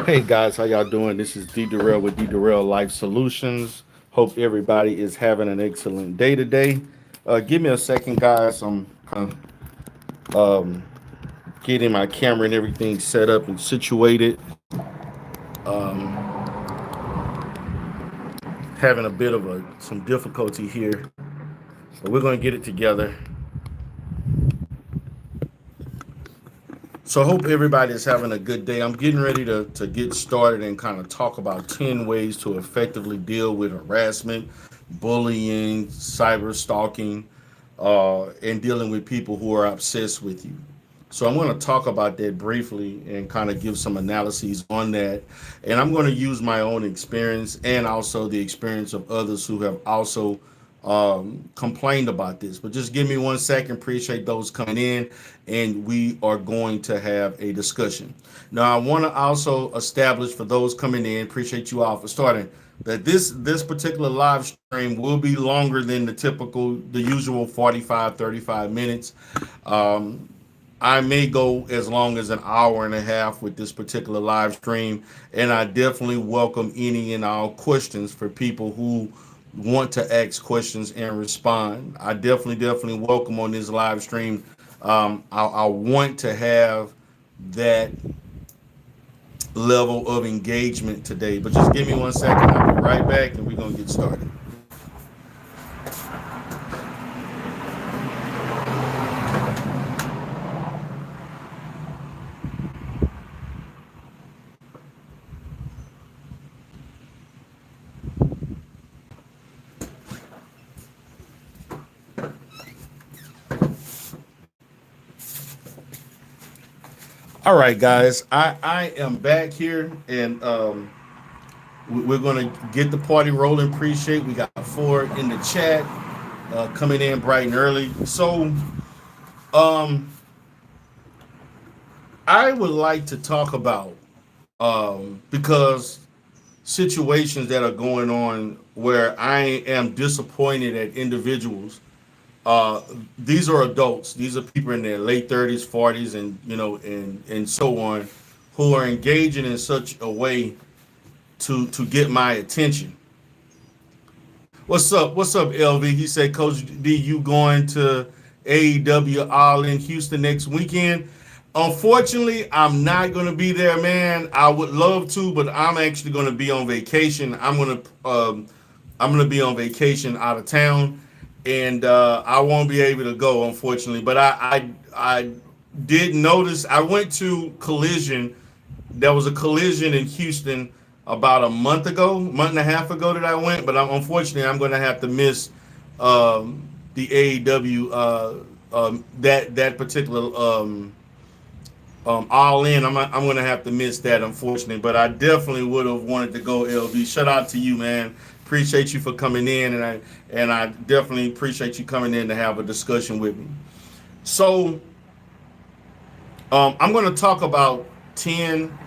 Hey guys, how y'all doing? This is D Durrell with D Durrell Life Solutions. Hope everybody is having an excellent day today. Give me a second, guys. I'm getting my camera and everything set up and situated. Having a bit of some difficulty here, but we're going to get it together. So I hope everybody is having a good day. I'm getting ready to get started and kind of talk about 10 ways to effectively deal with harassment, bullying, cyber stalking, and dealing with people who are obsessed with you. So I'm going to talk about that briefly and kind of give some analyses on that. And I'm going to use my own experience and also the experience of others who have also complained about this. But just give me 1 second. Appreciate those coming in, and we are going to have a discussion. Now, I want to also establish for those coming in. Appreciate you all for starting. That this particular live stream will be longer than the usual 45 35 minutes. Um, I may go as long as an hour and a half with this particular live stream, and I definitely welcome any and all questions for people who want to ask questions and respond. I definitely welcome on this live stream. I want to have that level of engagement today, but just give me 1 second. I'll be right back, and we're gonna get started. All right, guys, I am back here, and we're gonna get the party rolling. Appreciate we got four in the chat coming in bright and early. So um, I would like to talk about because situations that are going on where I am disappointed at individuals. Uh, these are adults. These are people in their late 30s, 40s, and and so on, who are engaging in such a way to get my attention. What's up? What's up, LV? He said, Coach D, you going to AEW All in Houston next weekend? Unfortunately, I'm not going to be there, man. I would love to, but I'm actually going to be on vacation. I'm gonna be on vacation out of town, and I won't be able to go, unfortunately. But I did notice I went to Collision. There was a collision in Houston about a month ago, month and a half ago that I went. But unfortunately, I'm going to have to miss the AEW that particular all in. I'm going to have to miss that, unfortunately. But I definitely would have wanted to go. LB, shout out to you, man. Appreciate you for coming in, and I definitely appreciate you coming in to have a discussion with me. So I'm going to talk about 10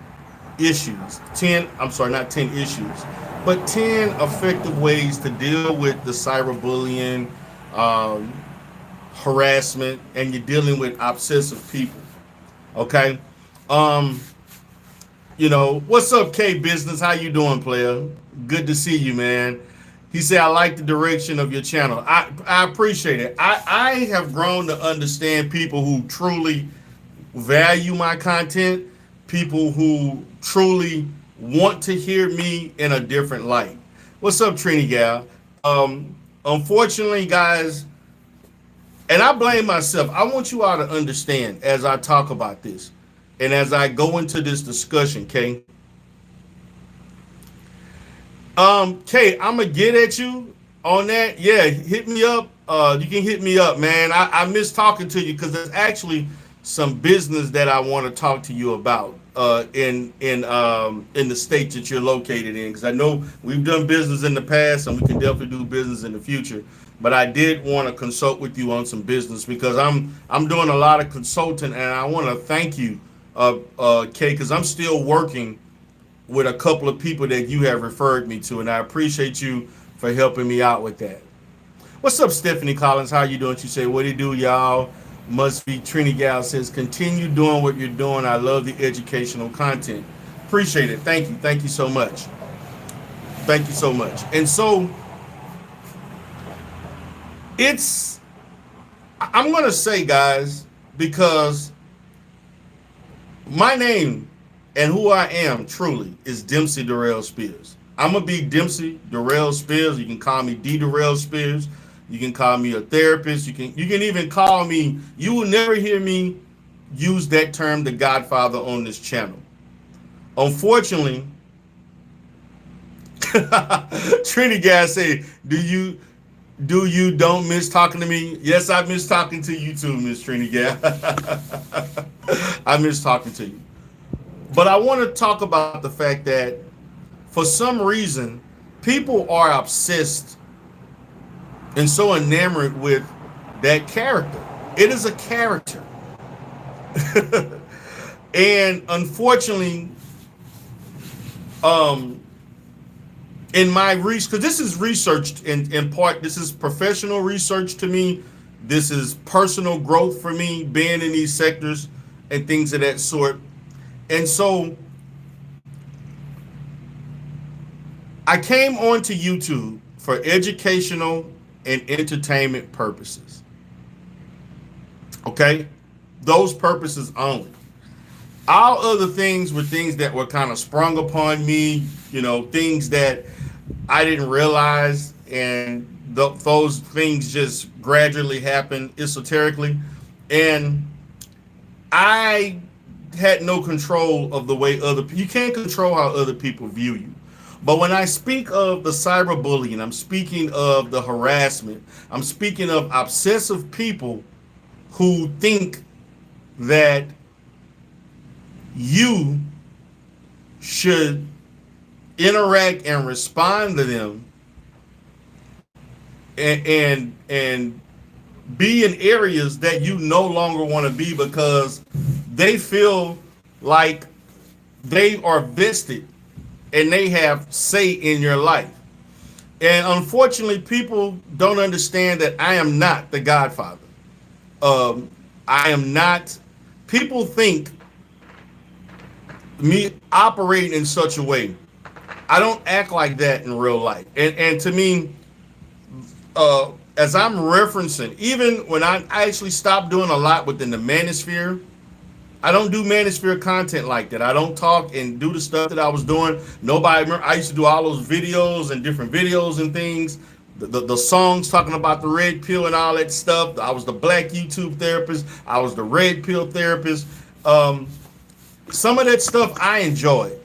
issues. 10, I'm sorry, not 10 issues, but 10 effective ways to deal with the cyberbullying, um, harassment, and you're dealing with obsessive people. Okay. Um, what's up, K Business? How you doing, player? Good to see you, man. He said, I like the direction of your channel. I appreciate it. I have grown to understand people who truly value my content, people who truly want to hear me in a different light. What's up, Trini Gal? Unfortunately, guys, and I blame myself. I want you all to understand as I talk about this and as I go into this discussion, Kay. Kay, I'm gonna get at you on that. Yeah, hit me up. You can hit me up, man. I miss talking to you because there's actually some business that I want to talk to you about in the state that you're located in. Because I know we've done business in the past and we can definitely do business in the future. But I did want to consult with you on some business because I'm doing a lot of consulting, and I want to thank you, Kay, because I'm still working with a couple of people that you have referred me to, and I appreciate you for helping me out with that. What's up, Stephanie Collins? How you doing? She said, what do you do, y'all? Must be Trini Gal says, continue doing what you're doing. I love the educational content. Appreciate it. Thank you. Thank you so much. Thank you so much. And so it's, I'm going to say, guys, because my name and who I am truly is Dempsey Darrell Spears. I'm going to be Dempsey Darrell Spears. You can call me D. Darrell Spears. You can call me a therapist. You can even call me, you will never hear me use that term, the Godfather, on this channel. Unfortunately, Trini Gas say, do you don't miss talking to me? Yes, I miss talking to you too, Miss Trini Gas. I miss talking to you. But I want to talk about the fact that for some reason, people are obsessed and so enamored with that character. It is a character. And unfortunately, in my research, because this is researched in part, this is professional research to me. This is personal growth for me, being in these sectors and things of that sort. And so I came onto YouTube for educational and entertainment purposes. Okay? Those purposes only. All other things were things that were kind of sprung upon me, things that I didn't realize, and those things just gradually happened esoterically. And I had no control of the way you can't control how other people view you. But when I speak of the cyberbullying, I'm speaking of the harassment, I'm speaking of obsessive people who think that you should interact and respond to them and be in areas that you no longer want to be because they feel like they are vested and they have say in your life. And unfortunately, people don't understand that I am not the Godfather. I am not. People think me operating in such a way. I don't act like that in real life. And to me, as I'm referencing, even when I actually stopped doing a lot within the manosphere, I don't do manosphere content like that. I don't talk and do the stuff that I was doing. Nobody remember. I used to do all those videos and different videos and things. The songs talking about the red pill and all that stuff. I was the black YouTube therapist. I was the red pill therapist. Some of that stuff I enjoyed.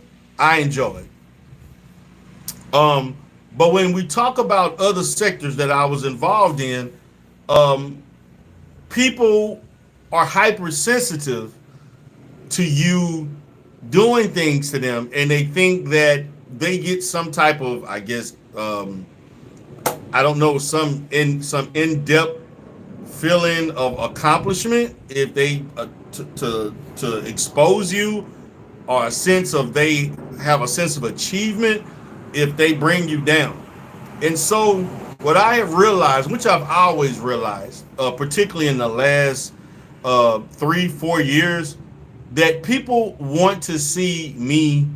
But when we talk about other sectors that I was involved in, people are hypersensitive to you doing things to them, and they think that they get some type of, I guess, I don't know, some in-depth feeling of accomplishment if they to expose you, or a sense of they have a sense of achievement if they bring you down. And so what I have realized, which I've always realized, particularly in the last 3-4 years, that people want to see me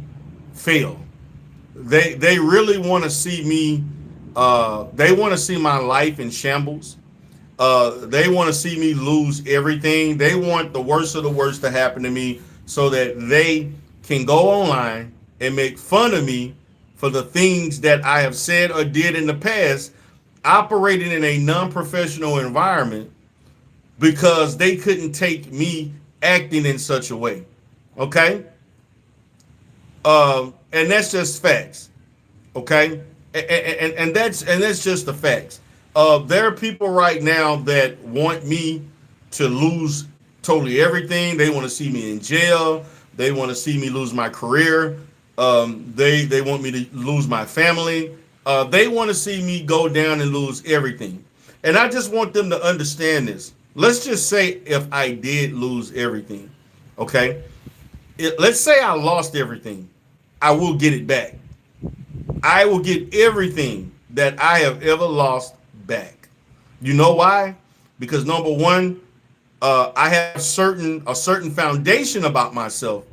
fail. They really want to see me. They want to see my life in shambles. They want to see me lose everything. They want the worst of the worst to happen to me so that they can go online and make fun of me for the things that I have said or did in the past, operating in a non-professional environment, because they couldn't take me acting in such a way. Okay? And that's just facts. Okay? And that's just the facts. There are people right now that want me to lose totally everything. They want to see me in jail. They want to see me lose my career. They want me to lose my family. They want to see me go down and lose everything. And I just want them to understand this. Let's just say if I did lose everything, okay? Let's say I lost everything. I will get it back. I will get everything that I have ever lost back. You know why? Because number one, I have a certain foundation about myself,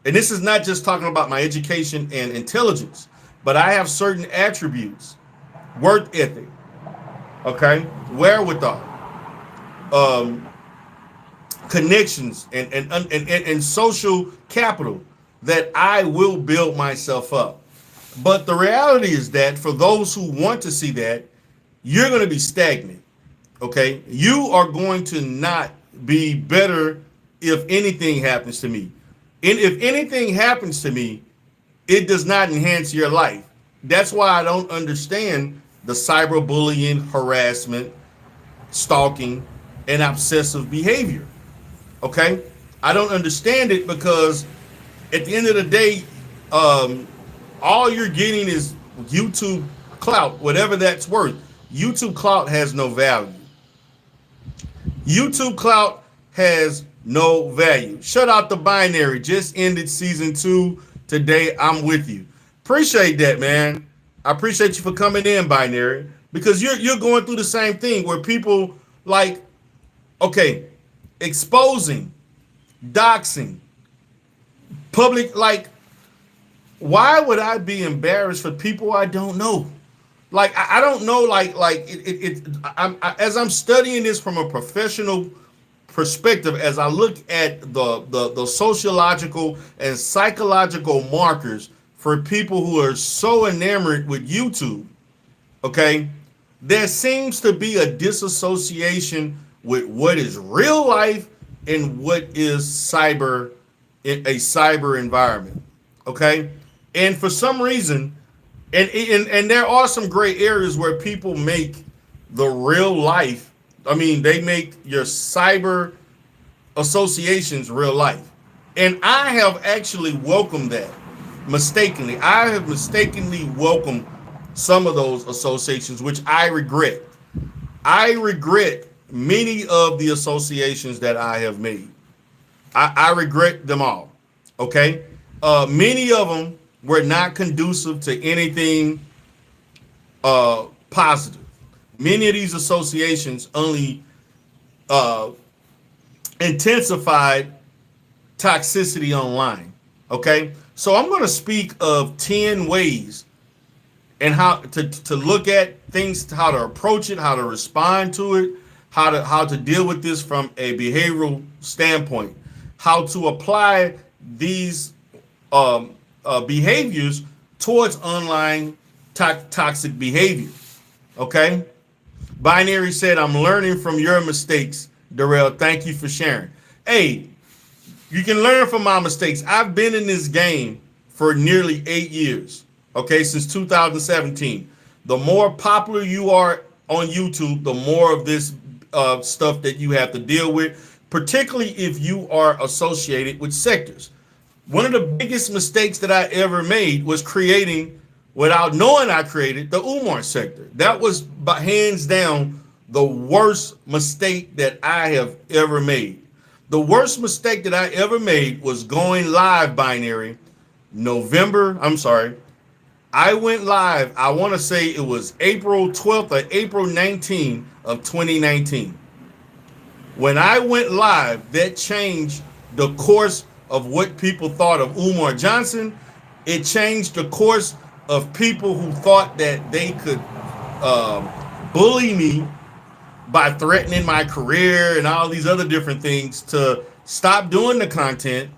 And this is not just talking about my education and intelligence, but I have certain attributes, work ethic, okay, wherewithal, um, connections, and social capital that I will build myself up. But the reality is that for those who want to see that, you're going to be stagnant. Okay, you are going to not be better if anything happens to me. And if anything happens to me, it does not enhance your life. That's why I don't understand the cyberbullying, harassment, stalking, and obsessive behavior. Okay, I don't understand it because at the end of the day, um, all you're getting is YouTube clout, whatever that's worth. YouTube clout has no value. YouTube clout has no value. Shut out the binary. Just ended season 2 today. I'm with you. Appreciate that, man. I appreciate you for coming in, binary, because you're going through the same thing where people like, okay, exposing, doxing, public, like, why would I be embarrassed for people I don't know? Like I don't know, as I'm studying this from a professional perspective, as I look at the sociological and psychological markers for people who are so enamored with YouTube, okay, there seems to be a disassociation with what is real life and what is a cyber environment, okay. And for some reason, and there are some gray areas where people make the real life, I mean, they make your cyber associations real life. And I have actually welcomed that mistakenly. I have mistakenly welcomed some of those associations, which I regret. I regret many of the associations that I have made. I regret them all. Okay? Many of them were not conducive to anything positive. Many of these associations only uh, intensified toxicity online. Okay? So I'm going to speak of 10 ways and how to look at things, how to approach it, how to respond to it, how to deal with this from a behavioral standpoint, how to apply these behaviors towards online toxic behavior. Okay? Binary said, I'm learning from your mistakes, Darrell. Thank you for sharing. Hey, you can learn from my mistakes. I've been in this game for nearly 8 years, okay, since 2017. The more popular you are on YouTube, the more of this stuff that you have to deal with, particularly if you are associated with sectors. One of the biggest mistakes that I ever made was creating, without knowing I created, the Umar sector. That was hands down the worst mistake that I have ever made. The worst mistake that I ever made was going live, binary. I went live, I want to say it was April 12th or April 19th of 2019. When I went live, that changed the course of what people thought of Umar Johnson. It changed the course of people who thought that they could bully me by threatening my career and all these other different things to stop doing the content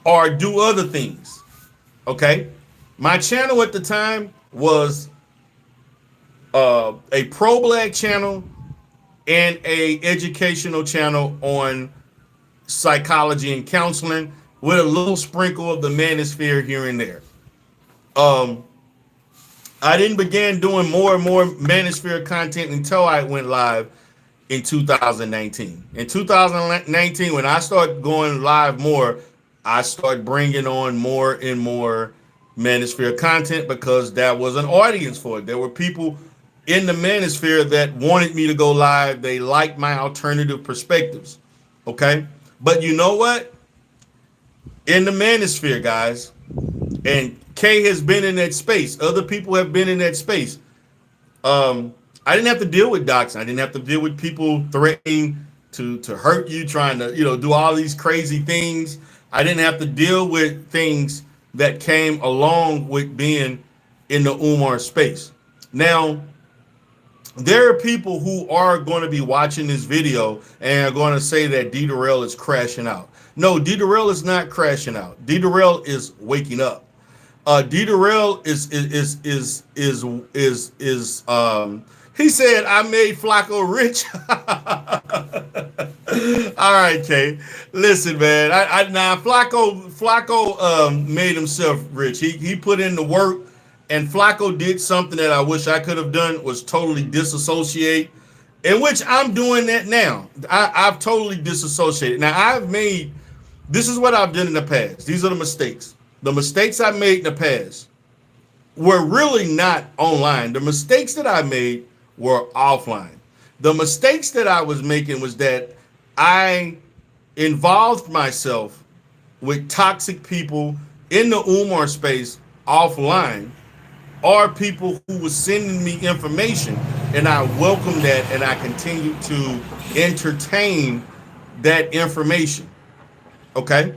or do other things. Okay? My channel at the time was a pro-black channel and a educational channel on psychology and counseling with a little sprinkle of the manosphere here and there. I didn't begin doing more and more manosphere content until I went live in 2019. In 2019, when I started going live more, I started bringing on more and more manosphere content because there was an audience for it. There were people in the manosphere that wanted me to go live. They liked my alternative perspectives. Okay? But you know what? In the manosphere, guys, and Kay has been in that space. Other people have been in that space. I didn't have to deal with doxing. I didn't have to deal with people threatening to hurt you, trying to do all these crazy things. I didn't have to deal with things that came along with being in the Umar space. Now, there are people who are going to be watching this video and are going to say that D Darrell is crashing out. No, D Darrell is not crashing out. D Darrell is waking up. D Darrell is he said I made Flacco rich. All right, Kay. Listen, man. Now Flacco made himself rich. He put in the work, and Flacco did something that I wish I could have done, was totally disassociate, in which I'm doing that now. I've totally disassociated. Now this is what I've done in the past. These are the mistakes. The mistakes I made in the past were really not online. The mistakes that I made were offline. The mistakes that I was making was that I involved myself with toxic people in the Umar space offline, or people who were sending me information, and I welcomed that, and I continued to entertain that information. Okay?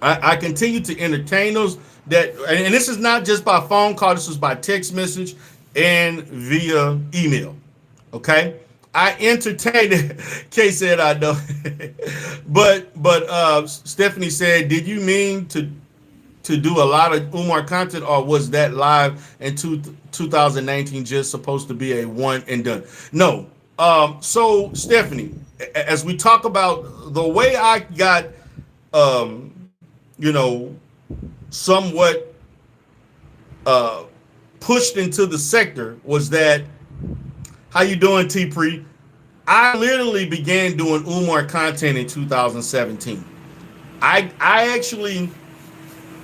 I continue to entertain those, and this is not just by phone call, this is by text message and via email. Okay? I entertained it. Kay said I know. but Stephanie said, did you mean to do a lot of Umar content, or was that live in 2019 just supposed to be a one and done? No. So Stephanie, as we talk about the way I got somewhat pushed into the sector was that, how you doing, T-Pre? I literally began doing Umar content in 2017. I actually,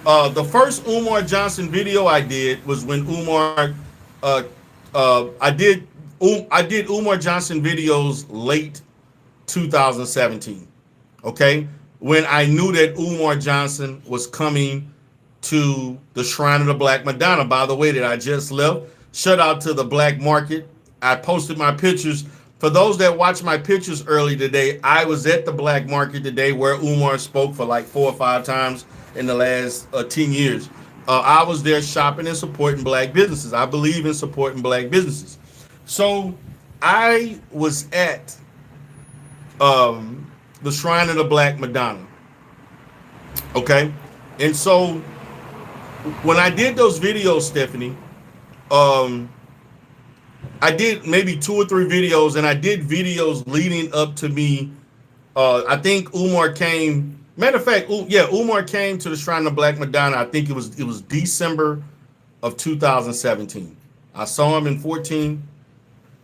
the first Umar Johnson video I did was when Umar, I did Umar Johnson videos late 2017. Okay, when I knew that Umar Johnson was coming to the Shrine of the Black Madonna. By the way, that I just left. Shout out to the Black Market. I posted my pictures. For those that watched my pictures early today, I was at the Black Market today where Umar spoke for like 4 or 5 times in the last 10 years. I was there shopping and supporting black businesses. I believe in supporting black businesses. So I was at the Shrine of the Black Madonna. Okay? And so when I did those videos, Stephanie, I did maybe 2 or 3 videos, and I did videos leading up to me. I think Umar came. Matter of fact, Umar came to the Shrine of the Black Madonna. I think it was December of 2017. I saw him in 14.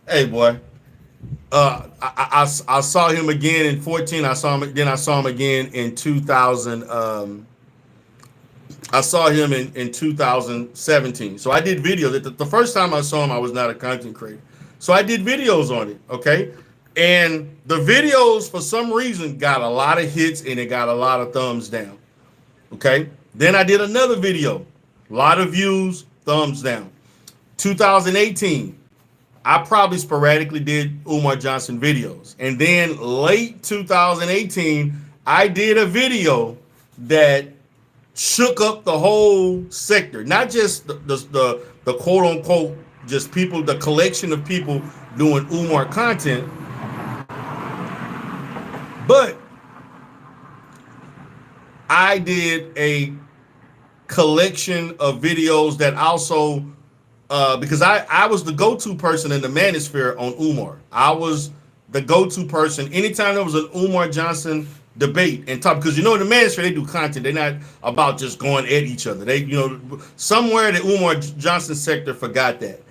Hey, boy. I saw him again in 14. I saw him again in 2000. I saw him in 2017. So I did videos. The first time I saw him, I was not a content creator. So I did videos on it, okay? And the videos, for some reason, got a lot of hits and it got a lot of thumbs down, okay? Then I did another video. A lot of views, thumbs down. 2018, I probably sporadically did Umar Johnson videos. And then late 2018, I did a video that shook up the whole sector, not just the quote unquote, just people, the collection of people doing Umar content, but I did a collection of videos that also, because I was the go-to person in the manosphere on Umar. I was the go-to person anytime there was an Umar Johnson debate and talk, because in the manosphere, they do content. They're not about just going at each other. They, somewhere the Umar Johnson sector forgot that.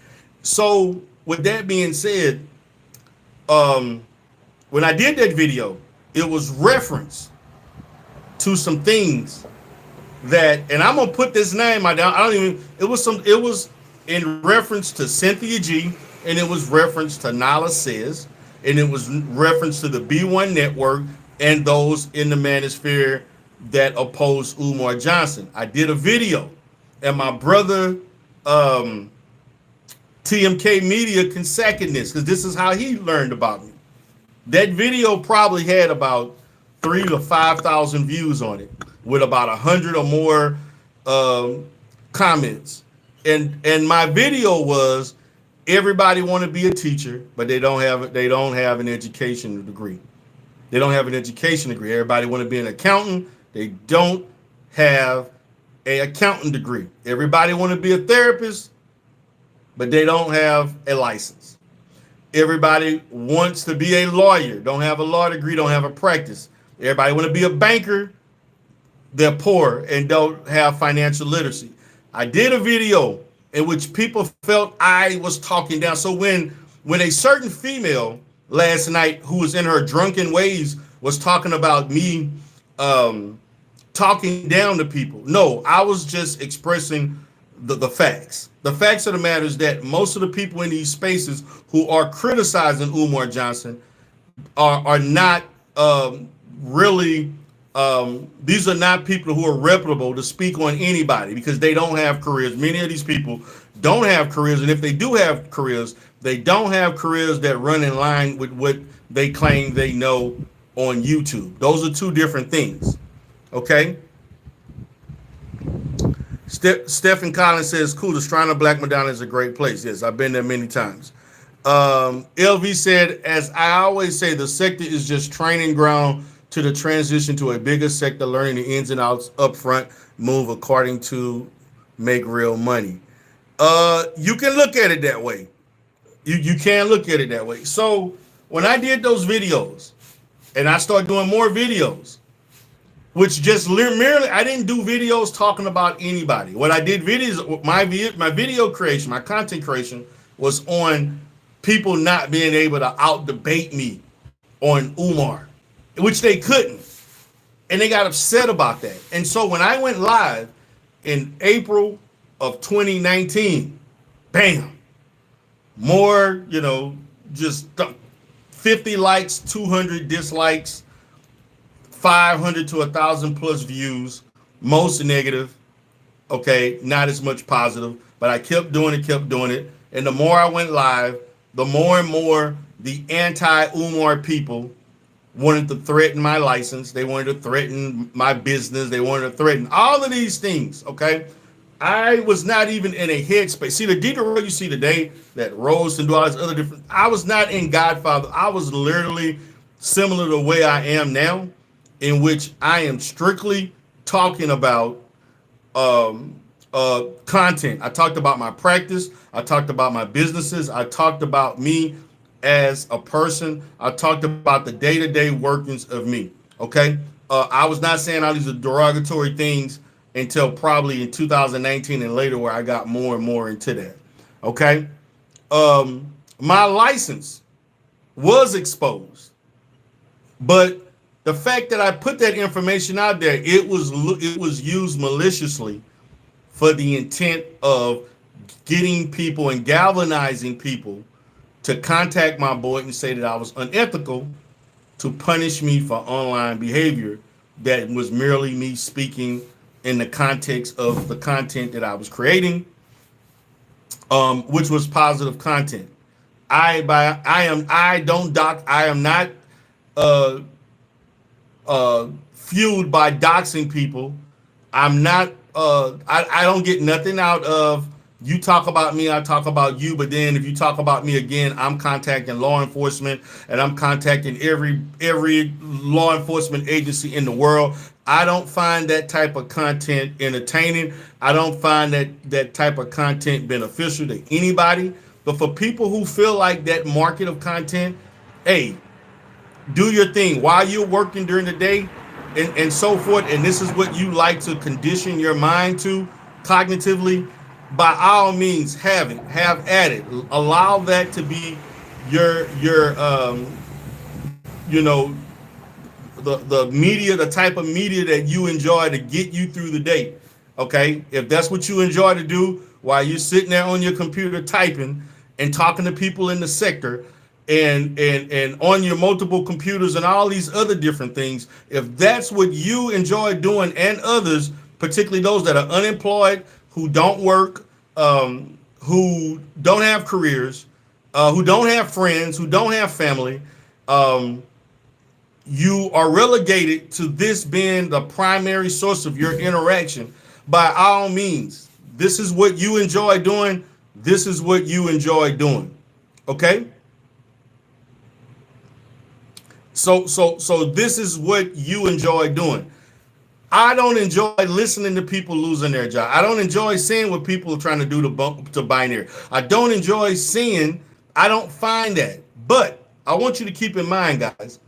So with that being said, when I did that video, it was reference to some things that, and I'm gonna put this name out down. It was in reference to Cynthia G, and it was reference to Nala Says, and it was reference to the B1 Network and those in the manosphere that oppose Umar Johnson. I did a video, and my brother TMK Media can second this, because this is how he learned about me. That video probably had about 3 to 5,000 views on it, with about 100 or more comments. And my video was, everybody want to be a teacher, but they don't have an education degree. They don't have an education degree. Everybody want to be an accountant. They don't have a accountant degree. Everybody want to be a therapist, but they don't have a license. Everybody wants to be a lawyer, don't have a law degree, don't have a practice. Everybody want to be a banker, they're poor and don't have financial literacy. I did a video in which people felt I was talking down. So when a certain female last night who was in her drunken ways was talking about me talking down to people, no, I was just expressing the facts. The facts of the matter is that most of the people in these spaces who are criticizing Umar Johnson are not really, these are not people who are reputable to speak on anybody, because they don't have careers. Many of these people don't have careers, and if they do have careers, they don't have careers that run in line with what they claim they know on YouTube. Those are two different things. Okay? Stephen Collins says, cool, the Shrine of Black Madonna is a great place. Yes, I've been there many times. LV said, as I always say, the sector is just training ground to the transition to a bigger sector, learning the ins and outs up front, move according to make real money. You can look at it that way. You can look at it that way. So when I did those videos and I started doing more videos, which just merely, I didn't do videos talking about anybody. What I did videos, my video creation, my content creation was on people not being able to out debate me on Umar, which they couldn't. And they got upset about that. And so when I went live in April of 2019, bam, more, just 50 likes, 200 dislikes, 500 to 1,000 plus views, most negative. Okay, not as much positive, but I kept doing it. And the more I went live, the more and more the anti-Umar people wanted to threaten my license. They wanted to threaten my business. They wanted to threaten all of these things. Okay, I was not even in a headspace. See, the Dieter you see today that rose and do all this other different. I was not in Godfather. I was literally similar to the way I am now, in which I am strictly talking about content. I talked about my practice. I talked about my businesses. I talked about me as a person. I talked about the day-to-day workings of me. Okay. I was not saying all these derogatory things until probably in 2019 and later, where I got more and more into that. Okay. My license was exposed, but the fact that I put that information out there, it was used maliciously for the intent of getting people and galvanizing people to contact my board and say that I was unethical, to punish me for online behavior that was merely me speaking in the context of the content that I was creating, which was positive content. I am not fueled by doxing people. I'm not I don't get nothing out of you talk about me, I talk about you, but then if you talk about me again, I'm contacting law enforcement and I'm contacting every law enforcement agency in the world. I don't find that type of content entertaining. I don't find that type of content beneficial to anybody. But for people who feel like that market of content, hey, do your thing while you're working during the day and so forth. And this is what you like to condition your mind to cognitively. By all means, have at it. Allow that to be your the media, the type of media that you enjoy to get you through the day. Okay, if that's what you enjoy to do while you're sitting there on your computer typing and talking to people in the sector, and on your multiple computers and all these other different things, if that's what you enjoy doing, and others, particularly those that are unemployed, who don't work, who don't have careers, who don't have friends, who don't have family, you are relegated to this being the primary source of your interaction, by all means, this is what you enjoy doing. This is what you enjoy doing. Okay? So this is what you enjoy doing. I don't enjoy listening to people losing their job. I don't enjoy seeing what people are trying to do to binary. I don't enjoy seeing. I don't find that. But I want you to keep in mind, guys,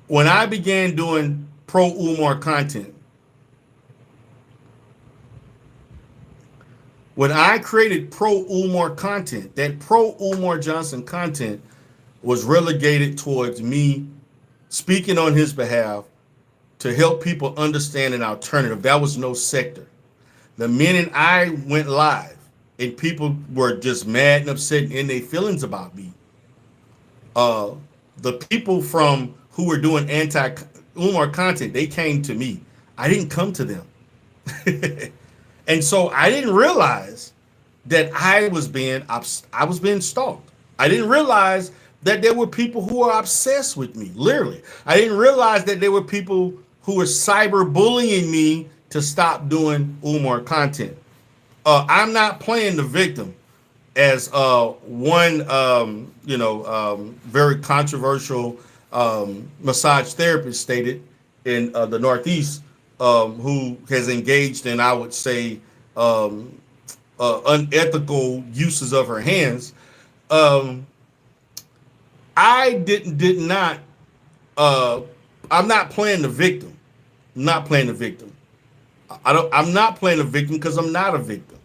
when I began doing pro Umar content, when I created pro Umar content, that pro Umar Johnson content was relegated towards me speaking on his behalf to help people understand an alternative. That was no sector. The minute I went live and people were just mad and upset in their feelings about me, the people from who were doing anti-Umar content, they came to me. I didn't come to them. And so I didn't realize that I was being stalked. I didn't realize that there were people who were obsessed with me, literally. I didn't realize that there were people who were cyberbullying me to stop doing Umar content. I'm not playing the victim, as one very controversial massage therapist stated in the Northeast, who has engaged in, I would say, unethical uses of her hands. I did not. I'm not playing the victim. I'm not playing the victim. I'm not playing the victim because I'm not a victim.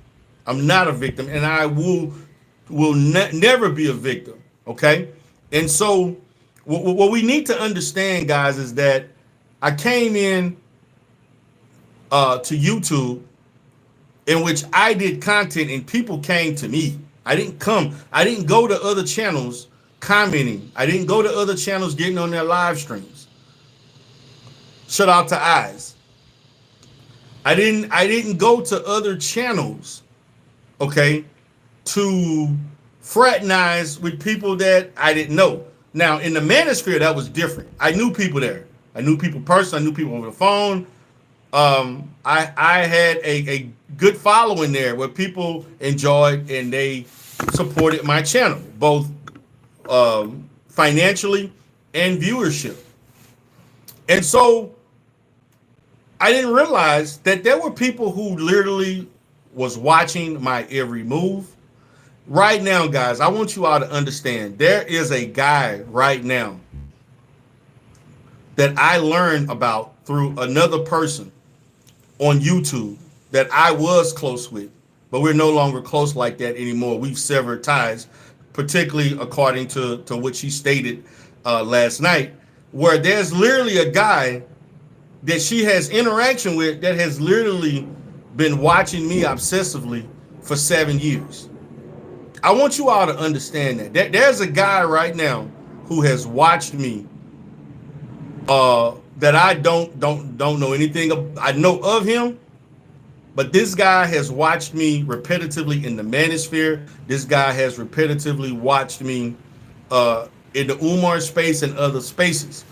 I'm not a victim, and I will never be a victim. Okay, and so what we need to understand, guys, is that I came in to YouTube, in which I did content, and people came to me. I didn't go to other channels commenting. I didn't go to other channels getting on their live streams. Shout out to Eyes. I didn't go to other channels, okay, to fraternize with people that I didn't know. Now, in the manosphere, that was different. I knew people there. I knew people personally. I knew people over the phone. I had a good following there where people enjoyed and they supported my channel, both financially and viewership. And so I didn't realize that there were people who literally was watching my every move. Right now, guys, I want you all to understand, there is a guy right now that I learned about through another person on YouTube that I was close with, but we're no longer close like that anymore. We've severed ties, particularly according to what she stated last night, where there's literally a guy that she has interaction with that has literally been watching me obsessively for 7 years. I want you all to understand that there's a guy right now who has watched me that I don't know anything of. I know of him, but this guy has watched me repetitively in the manosphere. This guy has repetitively watched me in the Umar space and other spaces.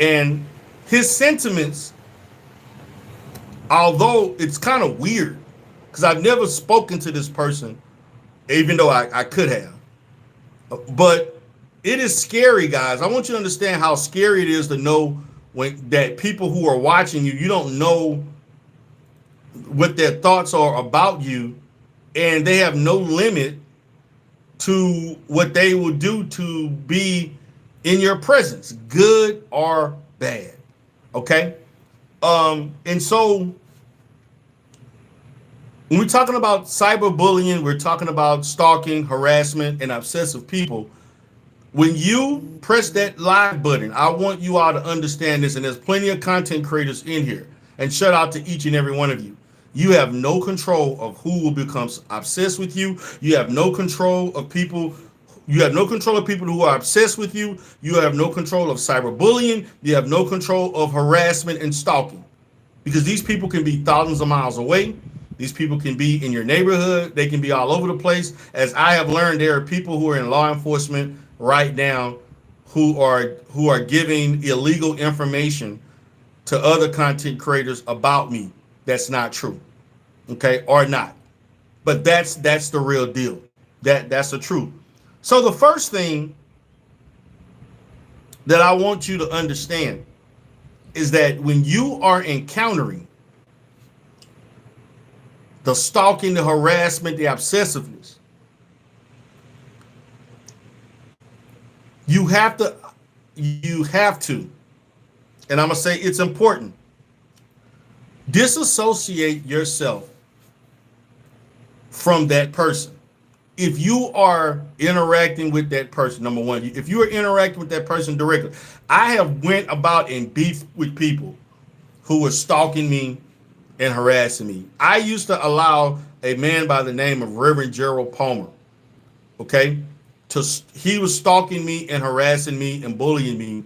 And his sentiments, although it's kind of weird, because I've never spoken to this person, even though I could have. But it is scary, guys. I want you to understand how scary it is to know that people who are watching you, you don't know what their thoughts are about you, and they have no limit to what they will do to be in your presence, good or bad. Okay? And so when we're talking about cyberbullying, we're talking about stalking, harassment, and obsessive people. When you press that live button, I want you all to understand this, and there's plenty of content creators in here, and shout out to each and every one of you. You have no control of who will become obsessed with you. You have no control of people. You have no control of people who are obsessed with you. You have no control of cyberbullying. You have no control of harassment and stalking, because these people can be thousands of miles away. These people can be in your neighborhood. They can be all over the place. As I have learned, there are people who are in law enforcement right now who are giving illegal information to other content creators about me. That's not true. Okay, or not. But that's the real deal. That's the truth. So the first thing that I want you to understand is that when you are encountering the stalking, the harassment, the obsessiveness, you have to, and I'm gonna say it's important, disassociate yourself from that person. If you are interacting with that person, number one, if you are interacting with that person directly, I have went about in beef with people who were stalking me and harassing me. I used to allow a man by the name of Reverend Gerald Palmer, okay, he was stalking me and harassing me and bullying me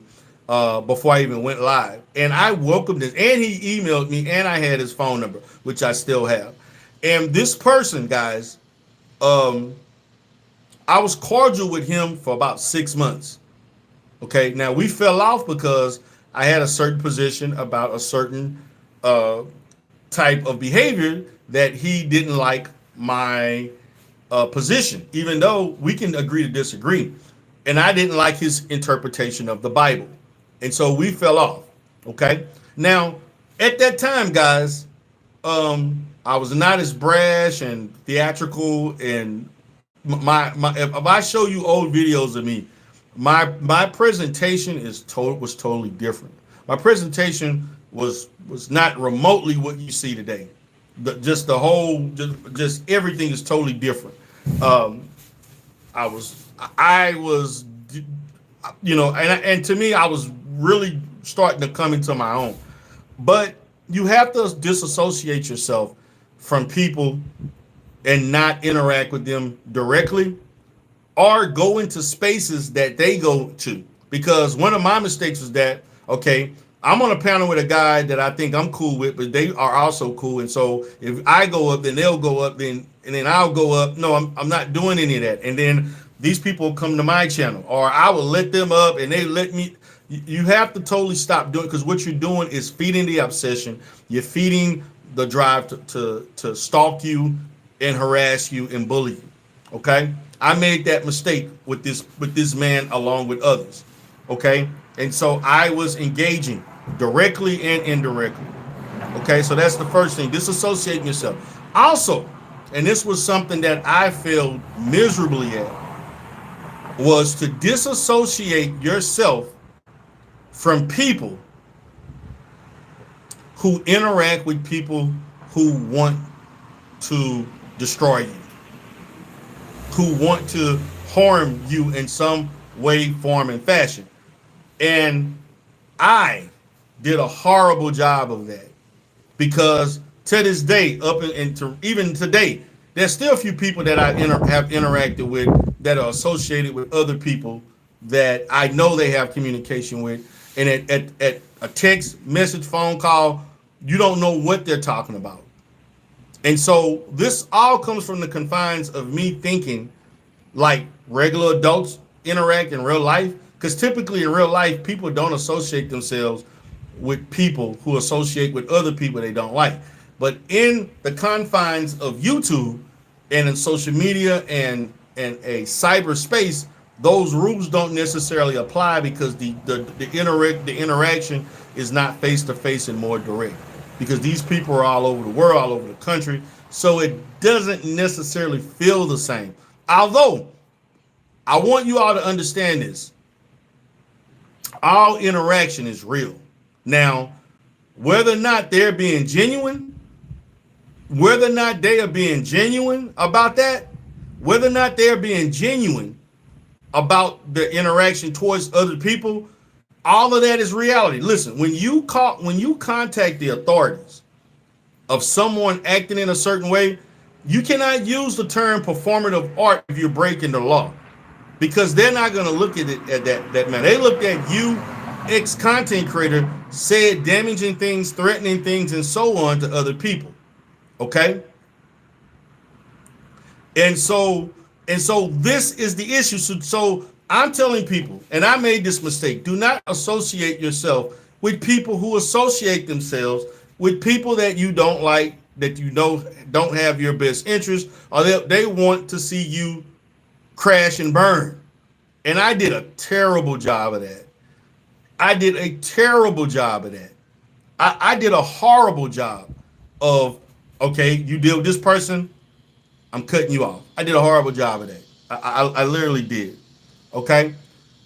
before I even went live. And I welcomed this, and he emailed me, and I had his phone number, which I still have. And this person, guys, I was cordial with him for about 6 months. Okay, now we fell off because I had a certain position about a certain type of behavior that he didn't like my position, even though we can agree to disagree. And I didn't like his interpretation of the Bible. And so we fell off. Okay, now at that time, guys, I was not as brash and theatrical, and my if I show you old videos of me, my presentation was totally different. My presentation was not remotely what you see today. Just everything is totally different. I was, and to me, I was really starting to come into my own. But you have to disassociate yourself from people and not interact with them directly, or go into spaces that they go to. Because one of my mistakes was that, okay, I'm on a panel with a guy that I think I'm cool with, but they are also cool. And so if I go up, then they'll go up, and then I'll go up. No, I'm not doing any of that. And then these people come to my channel, or I will let them up and they let me. You have to totally stop doing, because what you're doing is feeding the obsession. You're feeding the drive to stalk you and harass you and bully you. Okay, I made that mistake with this man along with others. Okay, and so I was engaging directly and indirectly. Okay, so that's the first thing. Disassociate yourself. Also, and this was something that I failed miserably at, was to disassociate yourself from people who interact with people who want to destroy you, who want to harm you in some way, form, and fashion. And I did a horrible job of that, because to this day, even today, there's still a few people that I have interacted with that are associated with other people that I know they have communication with. And at a text message, phone call, you don't know what they're talking about. And so this all comes from the confines of me thinking like regular adults interact in real life. Because typically in real life, people don't associate themselves with people who associate with other people they don't like. But in the confines of YouTube and in social media and a cyberspace, those rules don't necessarily apply, because the interaction is not face to face and more direct, because these people are all over the world, all over the country. So it doesn't necessarily feel the same. Although I want you all to understand this. All interaction is real. Now, whether or not they're being genuine, whether or not they are being genuine about that, whether or not they're being genuine about the interaction towards other people, all of that is reality. Listen, when you contact the authorities of someone acting in a certain way, you cannot use the term performative art if you're breaking the law, because they're not going to look at it at that manner. They looked at you, ex-content creator, said damaging things, threatening things, and so on to other people. Okay? And so this is the issue. So I'm telling people, and I made this mistake, do not associate yourself with people who associate themselves with people that you don't like, that you know don't have your best interest, or they want to see you crash and burn. And I did a terrible job of that. I did a terrible job of that. I did a horrible job of, okay, you deal with this person, I'm cutting you off. I did a horrible job of that. I literally did. Okay?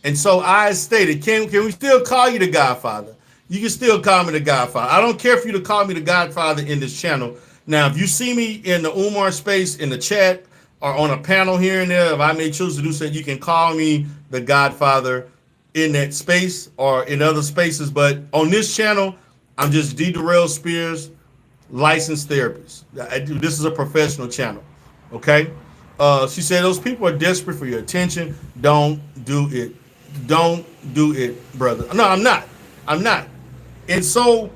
And so I stated, can we still call you the Godfather? You can still call me the Godfather. I don't care for you to call me the Godfather in this channel. Now, if you see me in the Umar space, in the chat, or on a panel here and there, if I may choose to do so, you can call me the Godfather in that space or in other spaces. But on this channel, I'm just D. Durrell Spears, licensed therapist. This is a professional channel. Okay? She said those people are desperate for your attention. Don't do it. Don't do it, brother. No, I'm not. I'm not. And so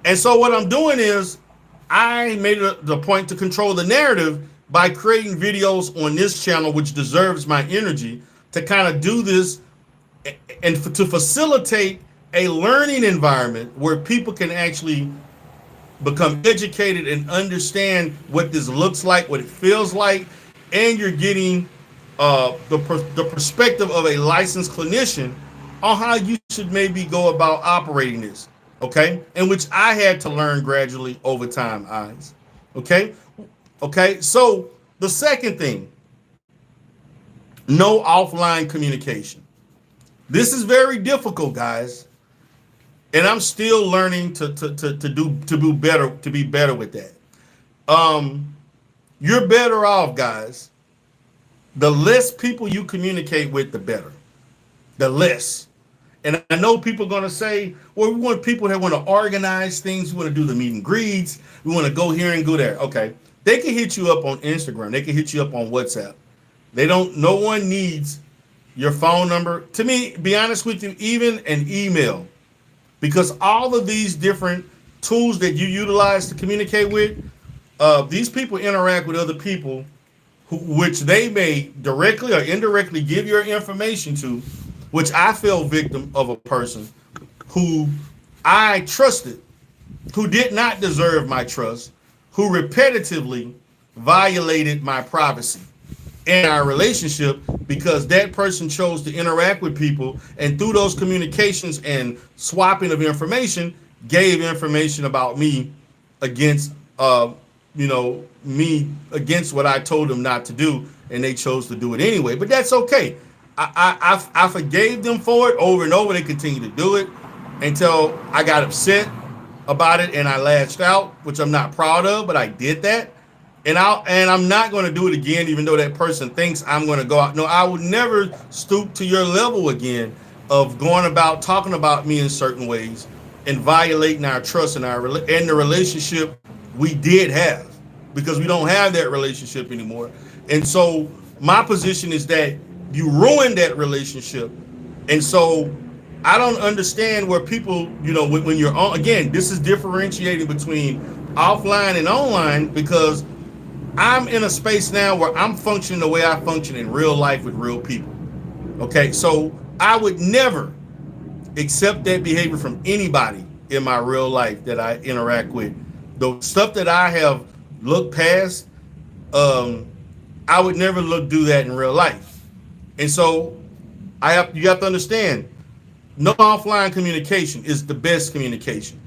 what I'm doing is I made it the point to control the narrative by creating videos on this channel, which deserves my energy, to kind of do this and to facilitate a learning environment where people can actually become educated and understand what this looks like, what it feels like, and you're getting the perspective of a licensed clinician on how you should maybe go about operating this, okay? And which I had to learn gradually over time, eyes, okay? Okay, so the second thing, no offline communication. This is very difficult, guys, and I'm still learning to be better with that. You're better off, guys. The less people you communicate with, the better. The less. And I know people are going to say, well, we want people that want to organize things. We want to do the meet and greets. We want to go here and go there. Okay. They can hit you up on Instagram. They can hit you up on WhatsApp. No one needs your phone number. To me, be honest with you, even an email. Because all of these different tools that you utilize to communicate with, these people interact with other people which they may directly or indirectly give your information to, which I fell victim of a person who I trusted, who did not deserve my trust, who repetitively violated my privacy in our relationship because that person chose to interact with people, and through those communications and swapping of information, gave information about me against me against what I told them not to do, and they chose to do it anyway. But that's okay. I forgave them for it over and over. They continue to do it until I got upset about it and I lashed out, which I'm not proud of, but I did that. And I'm not going to do it again, even though that person thinks I'm going to go out. No, I would never stoop to your level again of going about talking about me in certain ways and violating our trust and the relationship we did have, because we don't have that relationship anymore. And so my position is that you ruined that relationship. And so I don't understand where people, when you're on, again, this is differentiating between offline and online, because I'm in a space now where I'm functioning the way I function in real life with real people. Okay, so I would never accept that behavior from anybody in my real life that I interact with. The stuff that I have looked past, I would never do that in real life. And so you have to understand, no offline communication is the best communication.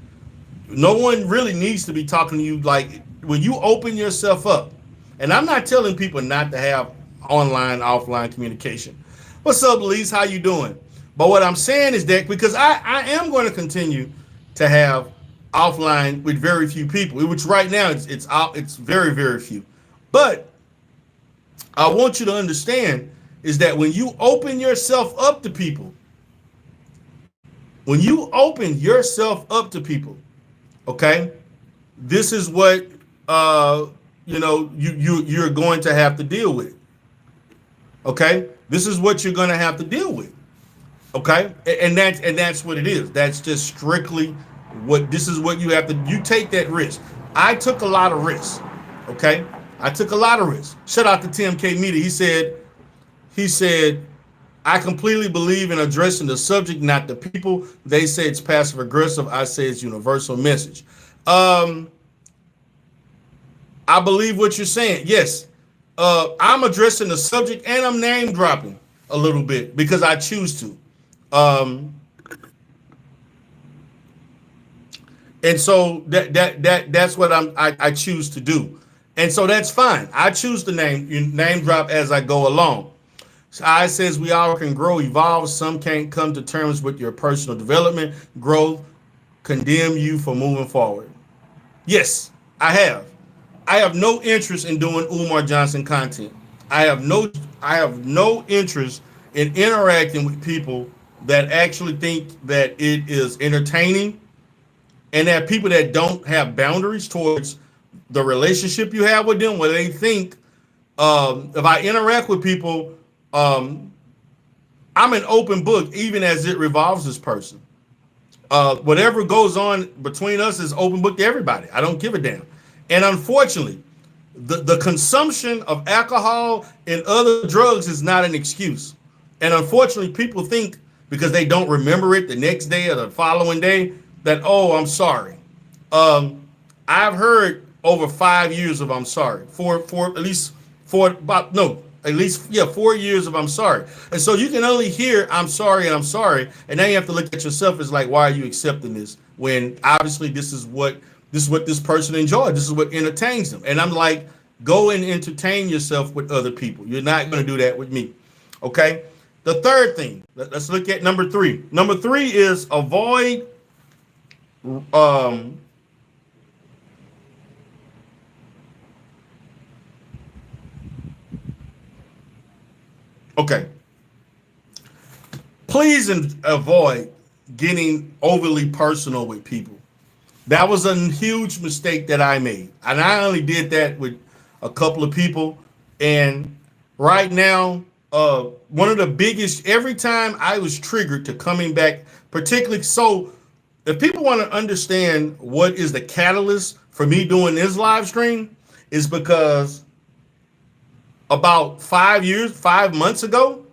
No one really needs to be talking to you like when you open yourself up. And I'm not telling people not to have online, offline communication. What's up, Lise? How you doing? But what I'm saying is that because I am going to continue to have offline with very few people, which right now it's very, very few. But I want you to understand is that when you open yourself up to people, okay, this is what you're going to have to deal with. Okay, this is what you're going to have to deal with. Okay, and that's what it is. That's just strictly this is what you have to. You take that risk. I took a lot of risks. Okay, I took a lot of risks. Shout out to Tim K Media. He said, I completely believe in addressing the subject, not the people. They say it's passive aggressive. I say it's universal message. Um, I believe what you're saying. Yes, I'm addressing the subject and I'm name dropping a little bit because I choose to. Um, and so that's what I choose to do, and so that's fine. I choose to name drop as I go along. So I says we all can grow, evolve. Some can't come to terms with your personal development, growth, condemn you for moving forward. Yes, I have. I have no interest in doing Umar Johnson content. I have no I have no interest in interacting with people that actually think that it is entertaining, and that people that don't have boundaries towards the relationship you have with them, where they think if I interact with people, um, I'm an open book, even as it revolves this person. Whatever goes on between us is open book to everybody. I don't give a damn. And unfortunately, the consumption of alcohol and other drugs is not an excuse. And unfortunately, people think because they don't remember it the next day or the following day that, oh, I'm sorry. Um, I've heard over 5 years of I'm sorry for at least for about no at least 4 years of I'm sorry, and so you can only hear I'm sorry and I'm sorry, and now you have to look at yourself as like, why are you accepting this when obviously this is what this person enjoys, this is what entertains them, and I'm like, go and entertain yourself with other people. You're not going to do that with me, okay? The third thing, let's look at number three. Number three is avoid um okay, please avoid getting overly personal with people. That was a huge mistake that I made. And I only did that with a couple of people. And right now, one of the biggest, every time I was triggered to coming back, particularly so, if people want to understand what is the catalyst for me doing this live stream, is because about 5 years, 5 months ago,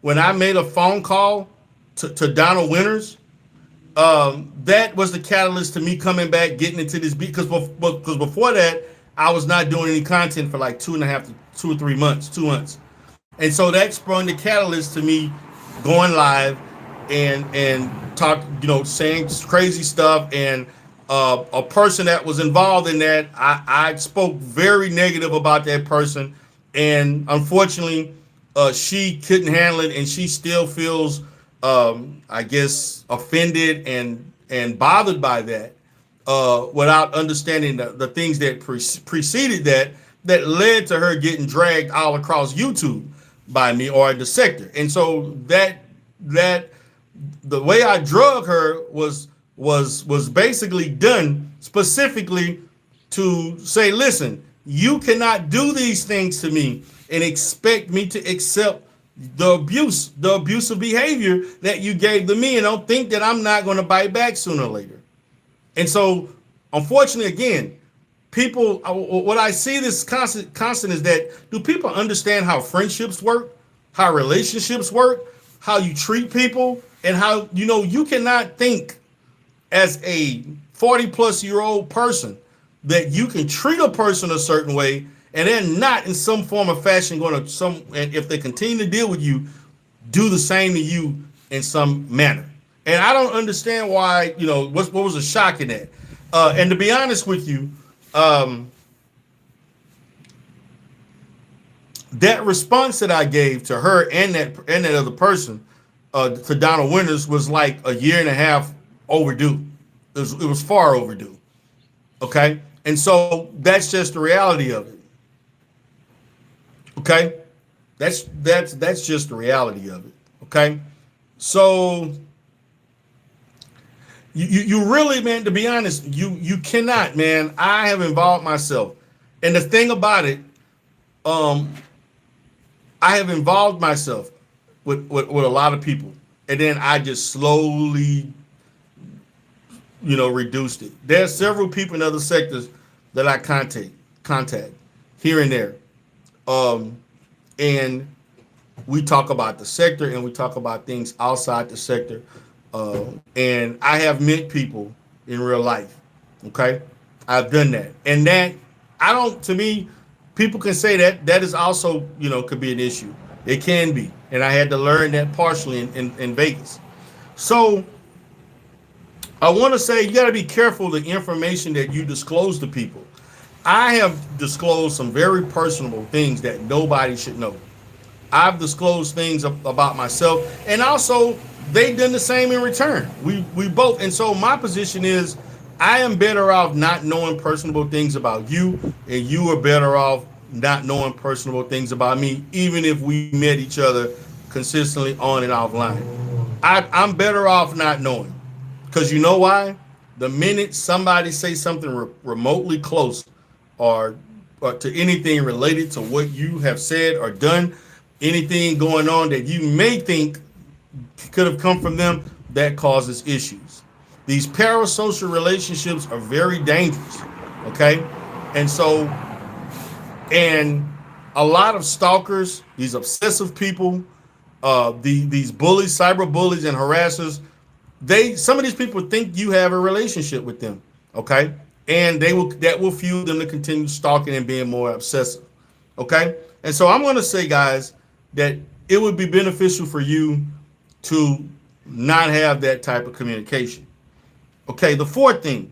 when I made a phone call to Donald Winters, that was the catalyst to me coming back, getting into this beat. Because before that, I was not doing any content for like 2.5 to 2 or 3 months, 2 months, and so that sprung the catalyst to me going live and talk, saying crazy stuff. And a person that was involved in that, I spoke very negative about that person, and unfortunately, she couldn't handle it, and she still feels, I guess, offended and bothered by that, without understanding the things that preceded that led to her getting dragged all across YouTube by me or the sector. And so that the way I drug her was basically done specifically to say, listen, you cannot do these things to me and expect me to accept the abusive behavior that you gave to me, and don't think that I'm not going to bite back sooner or later. And so, unfortunately, again, people, what I see this constant is that, do people understand how friendships work, how relationships work, how you treat people, and how, you cannot think as a 40-plus-year-old person that you can treat a person a certain way and they're not in some form of fashion going to and if they continue to deal with you, do the same to you in some manner. And I don't understand why, what was the shock in that? And to be honest with you, that response that I gave to her and that other person, to Donald Winters, was like a year and a half overdue. It was far overdue. Okay, and so that's just the reality of it. Okay, that's just the reality of it. Okay, so you really, man, to be honest, you cannot, man. I have involved myself, and the thing about it, I have involved myself with a lot of people, and then I just slowly, reduced it. There's several people in other sectors that I contact here and there, and We talk about the sector and we talk about things outside the sector. And I have met people in real life. Okay, I've done that, and that I don't. To me, people can say that that is also, could be an issue. It can be, and I had to learn that partially in Vegas. So I want to say you got to be careful the information that you disclose to people. I have disclosed some very personal things that nobody should know. I've disclosed things about myself, and also they done the same in return. We both, and so my position is, I am better off not knowing personable things about you, and you are better off not knowing personable things about me, even if we met each other consistently on and offline. I'm better off not knowing, because you know why? The minute somebody say something remotely close, or, or to anything related to what you have said or done, anything going on that you may think could have come from them, that causes issues. These parasocial relationships are very dangerous. Okay. And so, and a lot of stalkers, these obsessive people, these bullies, cyber bullies and harassers, some of these people think you have a relationship with them. Okay. And that will fuel them to continue stalking and being more obsessive. Okay. And so I'm going to say, guys, that it would be beneficial for you to not have that type of communication. Okay, the fourth thing.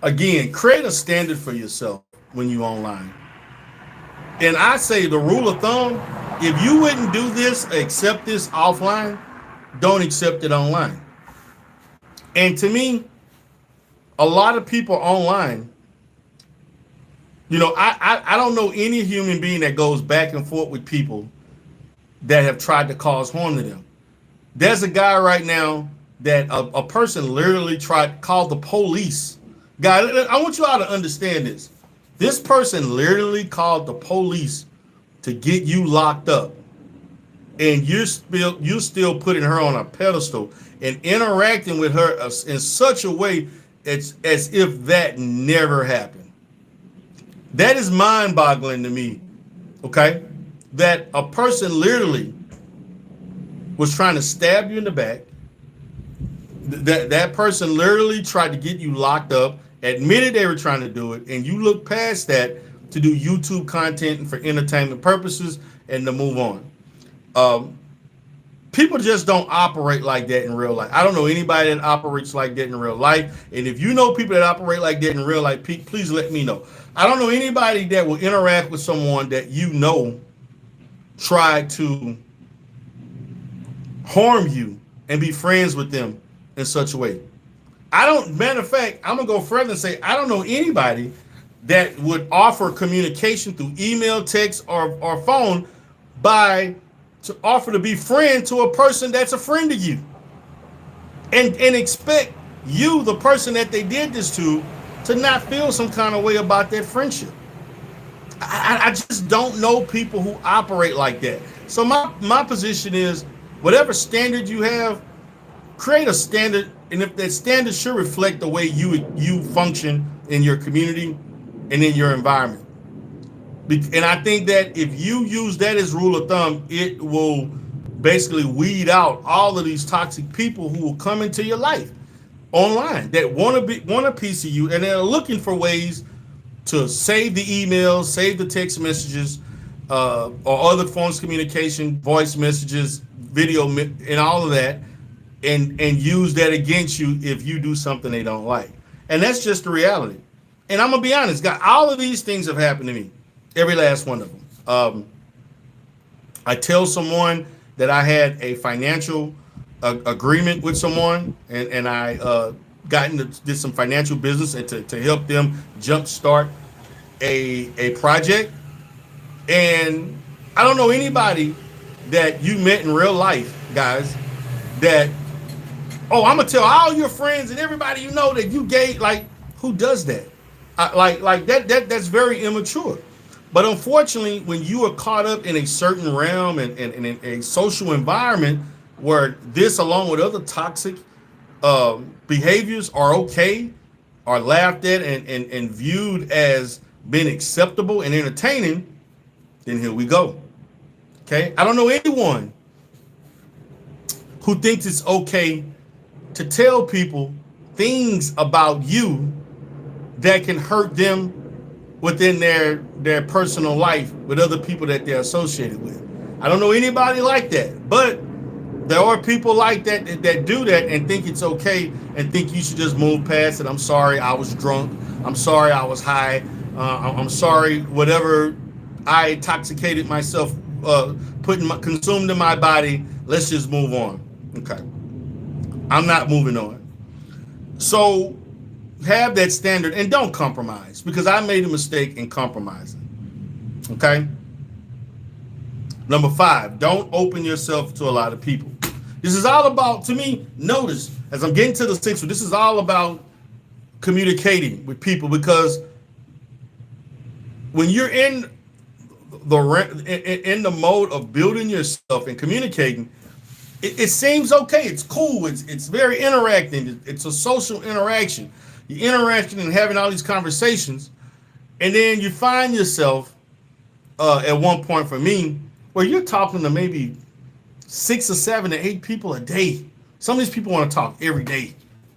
Again, create a standard for yourself when you online. And I say the rule of thumb, if you wouldn't do this, accept this offline, don't accept it online. And to me, a lot of people online, I don't know any human being that goes back and forth with people that have tried to cause harm to them. There's a guy right now that a person literally called the police. Guy, I want you all to understand this. This person literally called the police to get you locked up, and you're still putting her on a pedestal and interacting with her in such a way as if that never happened. That is mind-boggling to me, okay? That a person literally was trying to stab you in the back. That person literally tried to get you locked up, admitted they were trying to do it, and you look past that to do YouTube content and for entertainment purposes and to move on. People just don't operate like that in real life. I don't know anybody that operates like that in real life. And if you know people that operate like that in real life, please let me know. I don't know anybody that will interact with someone that try to harm you and be friends with them in such a way. Matter of fact, I'm going to go further and say, I don't know anybody that would offer communication through email, text, or phone to offer to be friend to a person that's a friend of you, and expect you, the person that they did this to not feel some kind of way about that friendship. I just don't know people who operate like that. So my position is, whatever standard you have, create a standard, and if that standard should reflect the way you function in your community and in your environment. And I think that if you use that as rule of thumb, it will basically weed out all of these toxic people who will come into your life online that want a piece of you, and they're looking for ways to save the emails, save the text messages, or other forms of communication, voice messages, video, and all of that, and use that against you if you do something they don't like. And that's just the reality. And I'm gonna be honest, guys, all of these things have happened to me. Every last one of them. I tell someone that I had a financial agreement with someone, and I did some financial business and to help them jumpstart a project. And I don't know anybody that you met in real life, guys, that, I'm gonna tell all your friends and everybody you know that you gave. Like, who does that? That's very immature. But unfortunately, when you are caught up in a certain realm and in a social environment where this, along with other toxic behaviors, are okay, are laughed at and viewed as been acceptable and entertaining, then here we go. Okay? I don't know anyone who thinks it's okay to tell people things about you that can hurt them within their personal life with other people that they're associated with. I don't know anybody like that, but there are people like that do that and think it's okay and think you should just move past it. I'm sorry, I was drunk. I'm sorry, I was high. I'm sorry, whatever I intoxicated myself, consumed in my body. Let's just move on. Okay, I'm not moving on. So have that standard and don't compromise, because I made a mistake in compromising. Okay. Number 5, don't open yourself to a lot of people. This is all about, to me, notice, as I'm getting to the 6th one, this is all about communicating with people, because when you're in the mode of building yourself and communicating, it seems okay. It's cool. It's very interacting. It's a social interaction. You're interacting and having all these conversations, and then you find yourself at one point, for me, where you're talking to maybe 6 or 7 or 8 people a day. Some of these people want to talk every day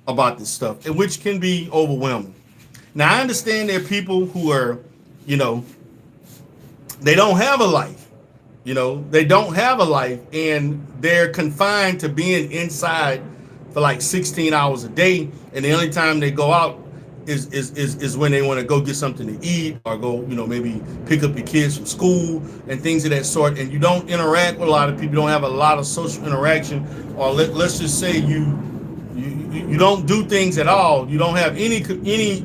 about this stuff, and which can be overwhelming. Now, I understand there are people who are, they don't have a life. They don't have a life, and they're confined to being inside for like 16 hours a day, and the only time they go out is when they want to go get something to eat, or go, maybe pick up your kids from school and things of that sort. And you don't interact with a lot of people. You don't have a lot of social interaction, or let's just say you don't do things at all. You don't have any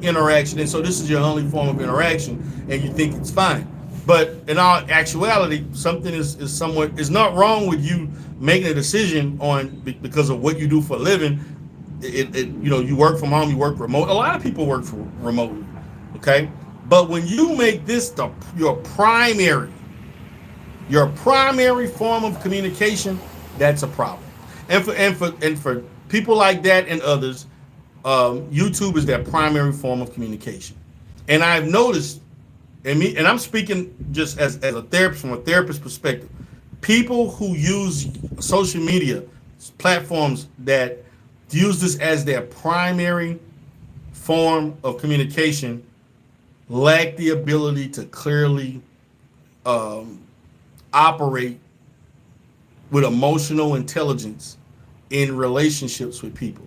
interaction, and so this is your only form of interaction, and you think it's fine. But in all actuality, something is not wrong with you making a decision because of what you do for a living. You work from home, you work remote. A lot of people work remotely, okay? But when you make this your primary form of communication, that's a problem. And for people like that and others, YouTube is their primary form of communication. And I've noticed, and I'm speaking just as a therapist, from a therapist perspective, people who use social media platforms that use this as their primary form of communication lack the ability to clearly operate with emotional intelligence in relationships with people.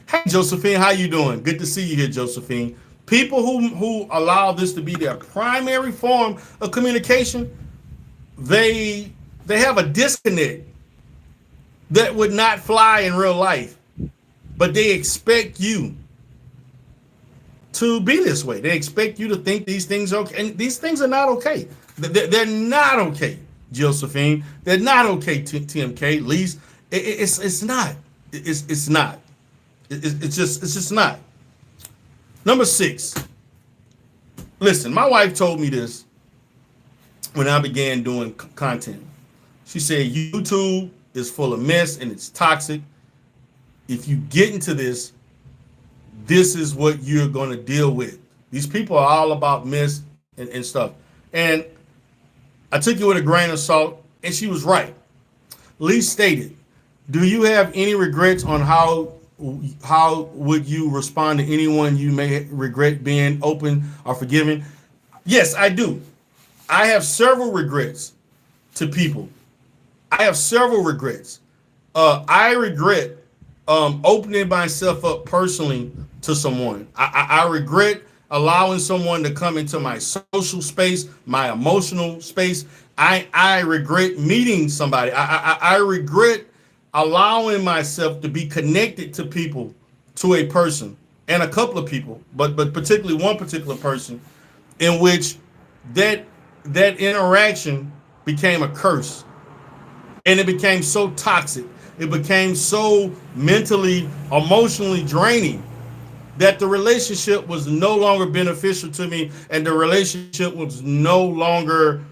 Hey, Josephine, how you doing? Good to see you here, Josephine. People who allow this to be their primary form of communication, they have a disconnect that would not fly in real life. But they expect you to be this way. They expect you to think these things are okay. And these things are not okay. They're not okay, Josephine. They're not okay, TMK. At least it's not. It's not. It's just not. Number 6. Listen, my wife told me this when I began doing content. She said YouTube is full of mess and it's toxic. If you get into this is what you're going to deal with. These people are all about mess and stuff. And I took it with a grain of salt, and she was right. Lee stated, do you have any regrets on how would you respond to anyone you may regret being open or forgiving? Yes, I do. I have several regrets to people. I have several regrets. I regret opening myself up personally to someone. I regret allowing someone to come into my social space, my emotional space. I regret meeting somebody. I regret allowing myself to be connected to people, to a person, and a couple of people, but particularly one particular person, in which that interaction became a curse, and it became so toxic. It became so mentally, emotionally draining that the relationship was no longer beneficial to me, and the relationship was no longer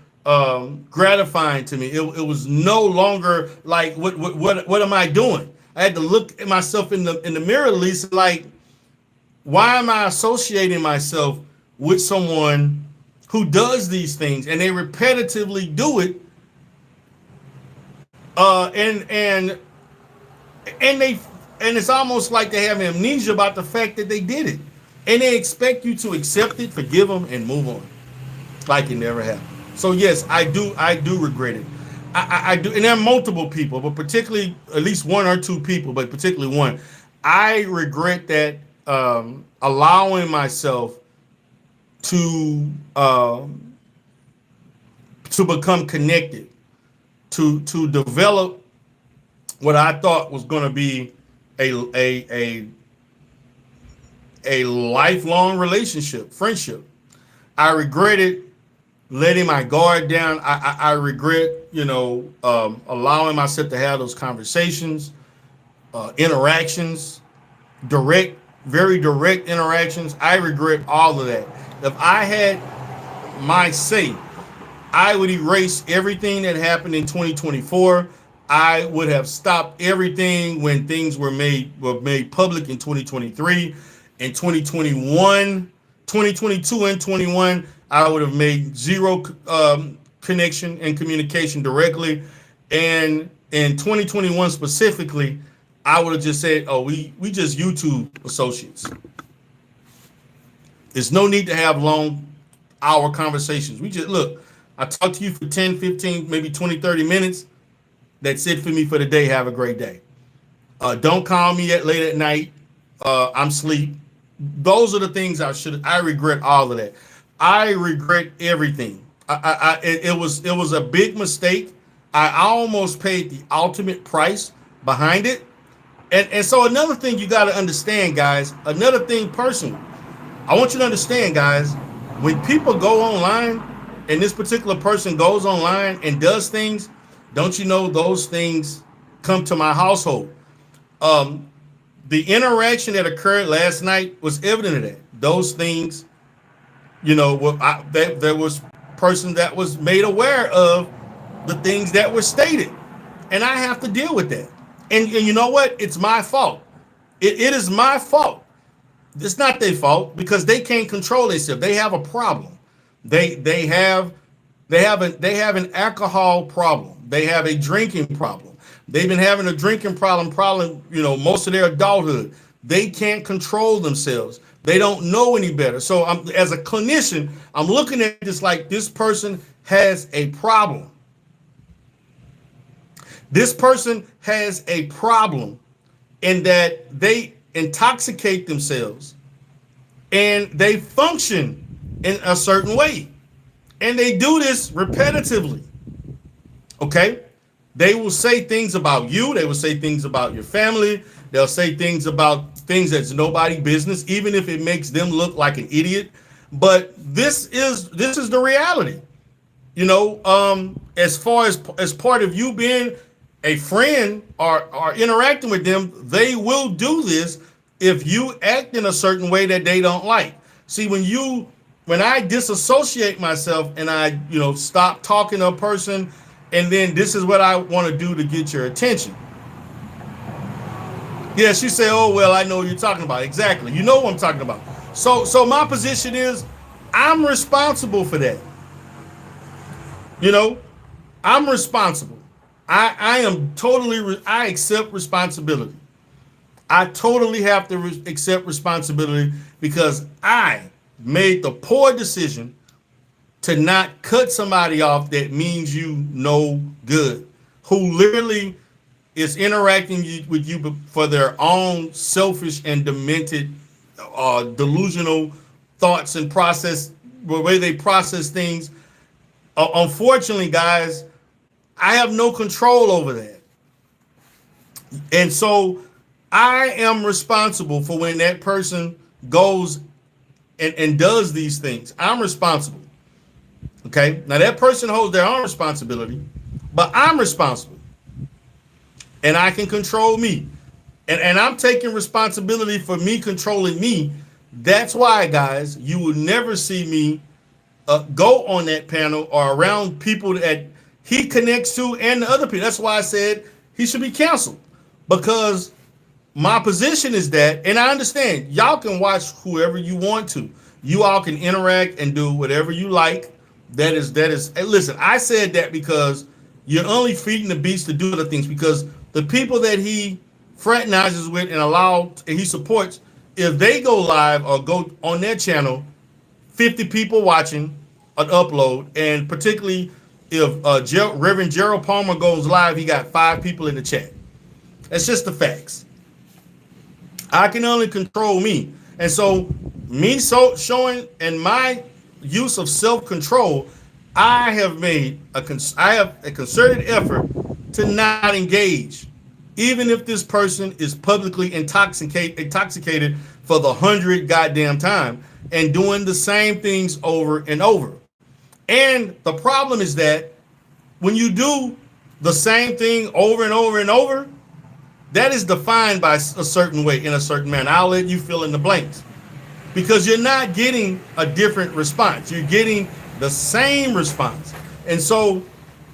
gratifying to me. It was no longer like, what am I doing? I had to look at myself in the mirror, at least, like, why am I associating myself with someone who does these things and they repetitively do it, and they and it's almost like they have amnesia about the fact that they did it, and they expect you to accept it, forgive them, and move on like it never happened. So yes, I do regret it. I do, and there are multiple people, but particularly at least one or two people, but particularly one. I regret that, allowing myself to become connected, to develop what I thought was going to be a lifelong relationship, friendship. I regretted letting my guard down. I regret, allowing myself to have those conversations, interactions, very direct interactions. I regret all of that. If I had my say, I would erase everything that happened in 2024. I would have stopped everything when things were made public in 2023. In 2021, 2022 and 21, I would have made zero connection and communication directly. And in 2021 specifically, I would have just said, oh, we just YouTube associates. There's no need to have long hour conversations. We just, look, I talk to you for 10, 15, maybe 20, 30 minutes. That's it for me for the day. Have a great day. Don't call me late at night. I'm asleep. Those are the things I regret all of that. I regret everything. It was a big mistake. I almost paid the ultimate price behind it. And so another thing you got to understand, guys, another thing personally, I want you to understand, guys, when people go online and this particular person goes online and does things, don't you know those things come to my household? The interaction that occurred last night was evident of that. Those things, there was person that was made aware of the things that were stated, and I have to deal with that. And you know what? It's my fault. It is my fault. It's not their fault because they can't control themselves. They have a problem. They have an alcohol problem. They have a drinking problem. They've been having a drinking problem, most of their adulthood. They can't control themselves. They don't know any better. So as a clinician, I'm looking at this like this person has a problem. This person has a problem in that they intoxicate themselves and they function in a certain way. And they do this repetitively. Okay? They will say things about you. They will say things about your family. They'll say things about things that's nobody's business, even if it makes them look like an idiot. But this is the reality. As far as part of you being a friend or interacting with them, they will do this if you act in a certain way that they don't like. See, when I disassociate myself and I, stop talking to a person, and then this is what I want to do to get your attention. Yeah, she said, oh, well, I know what you're talking about. Exactly. You know what I'm talking about. So my position is I'm responsible for that. I'm responsible. I am totally, I accept responsibility. I totally have to accept responsibility because I made the poor decision to not cut somebody off that means you no good, who literally is interacting with you for their own selfish and demented, delusional thoughts and the way they process things. Unfortunately, guys, I have no control over that. And so I am responsible for when that person goes and does these things. I'm responsible. Okay? Now that person holds their own responsibility, but I'm responsible. And I can control me. And I'm taking responsibility for me controlling me. That's why, guys, you will never see me go on that panel or around people that he connects to and the other people. That's why I said he should be canceled, because my position is that, and I understand y'all can watch whoever you want to. You all can interact and do whatever you like. That is. Hey, listen, I said that because you're only feeding the beast to do other things. Because the people that he fraternizes with and he supports, if they go live or go on their channel, 50 people watching an upload, and particularly if Reverend Gerald Palmer goes live, he got 5 people in the chat. That's just the facts. I can only control me. And so me showing and my use of self-control, I have a concerted effort to not engage, even if this person is publicly intoxicated for the 100th goddamn time and doing the same things over and over. And the problem is that when you do the same thing over and over and over, that is defined by a certain way, in a certain manner. I'll let you fill in the blanks, because you're not getting a different response. You're getting the same response. And so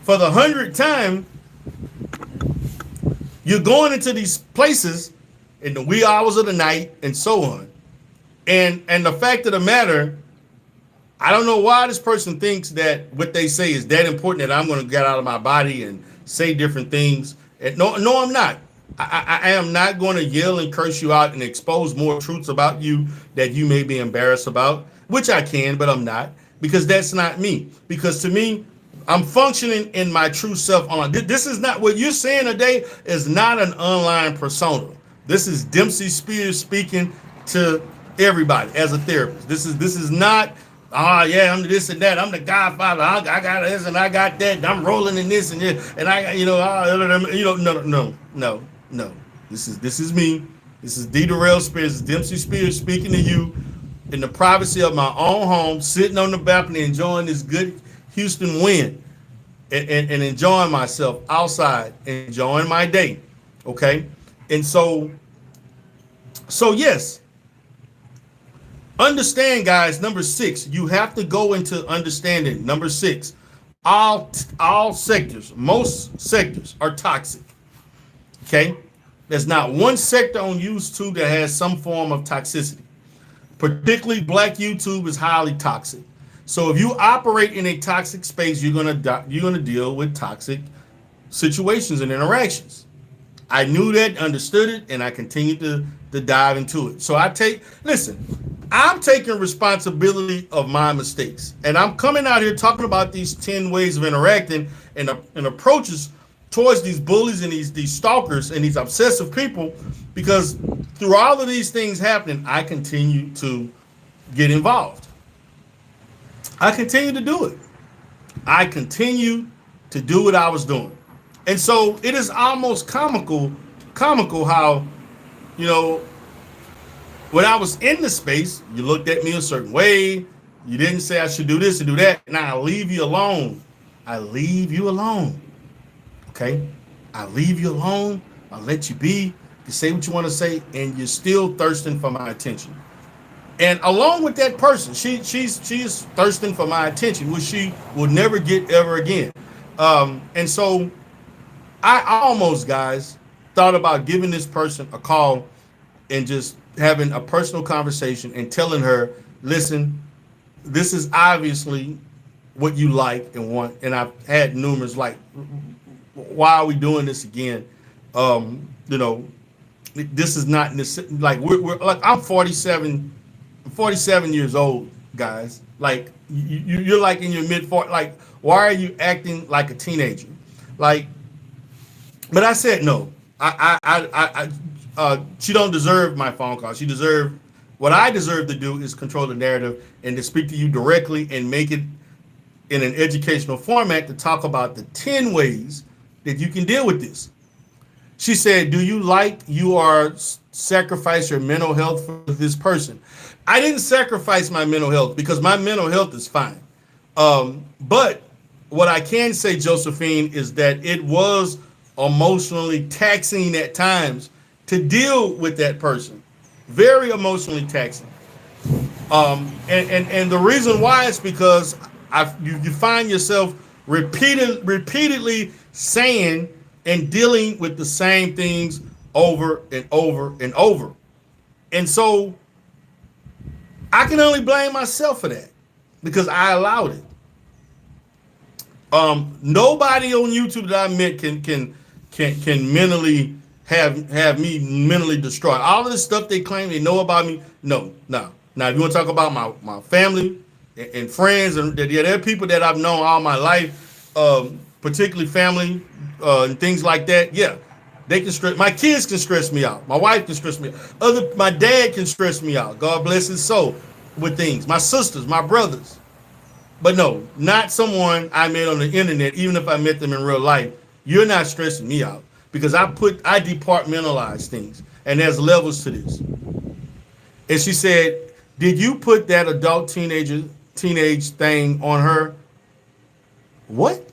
for the 100th time, you're going into these places in the wee hours of the night and so on. And the fact of the matter, I don't know why this person thinks that what they say is that important, that I'm going to get out of my body and say different things. And no, I'm not. I am not going to yell and curse you out and expose more truths about you that you may be embarrassed about, which I can, but I'm not, because that's not me. Because to me, I'm functioning in my true self online. This is not what you're saying today, is not an online persona. This is Dempsey Spears speaking to everybody as a therapist. This is not, yeah, I'm this and that. I'm the Godfather. I got this and I got that. I'm rolling in this and this, and I, no. This is me. This is D. Darrell Spears, Dempsey Spears speaking to you in the privacy of my own home, sitting on the balcony, enjoying this good Houston wind, and enjoying myself outside, enjoying my day. Okay, and so yes. Understand, guys, number 6, you have to go into understanding. Number 6, all sectors, most sectors are toxic. Okay? There's not one sector on YouTube that has some form of toxicity. Particularly Black YouTube is highly toxic. So if you operate in a toxic space, you're gonna deal with toxic situations and interactions. I knew that, understood it, and I continued to dive into it. So I'm taking responsibility of my mistakes. And I'm coming out here talking about these 10 ways of interacting and approaches towards these bullies and these stalkers and these obsessive people, because through all of these things happening, I continue to get involved. I continue to do it. I continue to do what I was doing. And so it is almost comical how, when I was in the space, you looked at me a certain way. You didn't say I should do this and do that. And I leave you alone. I leave you alone. Okay? I leave you alone. I'll let you be. You say what you want to say, and you're still thirsting for my attention. And along with that person, she is thirsting for my attention, which she will never get ever again. And so I almost, guys, thought about giving this person a call and just having a personal conversation and telling her, listen, this is obviously what you like and want. And I've had numerous, like, why are we doing this again? This is not like we're like, I'm 47 years old, guys. Like you're like in your mid-40s. Like, why are you acting like a teenager? Like, but I said no. She don't deserve my phone call. What I deserve to do is control the narrative and to speak to you directly and make it in an educational format to talk about the 10 ways that you can deal with this. She said, do you are sacrifice your mental health for this person? I didn't sacrifice my mental health because my mental health is fine. But what I can say, Josephine, is that it was emotionally taxing at times to deal with that person. Very emotionally taxing. And the reason why is because you find yourself repeatedly saying and dealing with the same things over and over and over. And so I can only blame myself for that because I allowed it. Nobody on YouTube that I met can mentally have me mentally destroyed. All of this stuff they claim they know about me, no, no. Now, if you want to talk about my family and friends, and yeah, there are people that I've known all my life, particularly family and things like that. Yeah, they can stress. My kids can stress me out. My wife can stress me out. My dad can stress me out. God bless his soul with things. My sisters, my brothers. But no, not someone I met on the internet, even if I met them in real life. You're not stressing me out because I departmentalize things. And there's levels to this. And she said, did you put that adult teenage thing on her? What?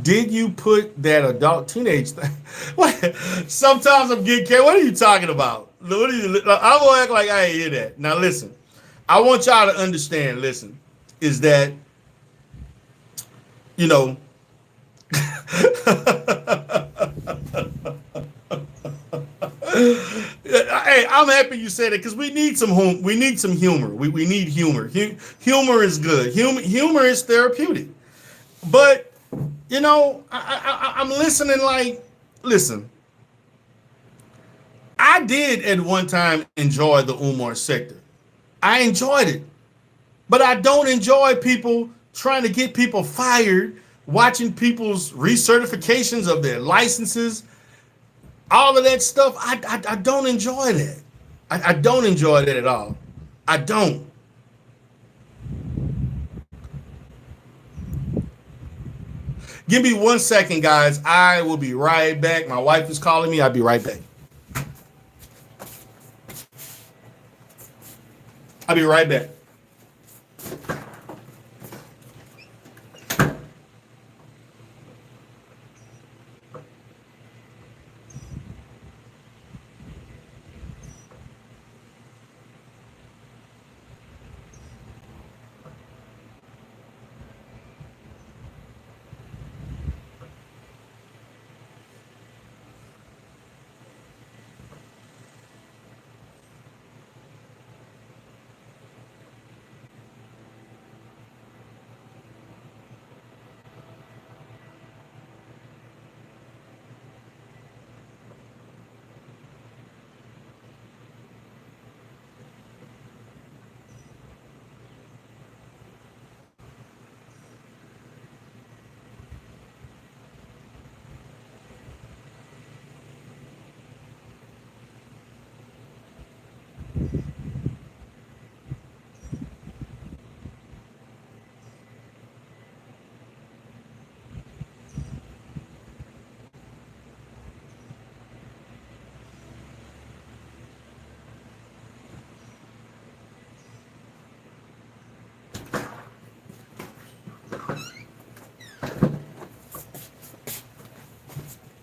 Did you put that adult teenage thing? What? Sometimes I'm getting carried. What are you talking about? I'm going to act like I ain't hear that. Now listen, I want y'all to understand, listen, is that, you know, hey, I'm happy you said it because we need some humor. We need humor. Humor is good. Humor is therapeutic. But you know, I'm listening. Like, listen, I did at one time enjoy the Umar sector. I enjoyed it, but I don't enjoy people trying to get people fired, watching people's recertifications of their licenses. All of that stuff, I don't enjoy that. I don't enjoy that at all. I don't. Give me 1 second, guys. I will be right back. My wife is calling me. I'll be right back. I'll be right back.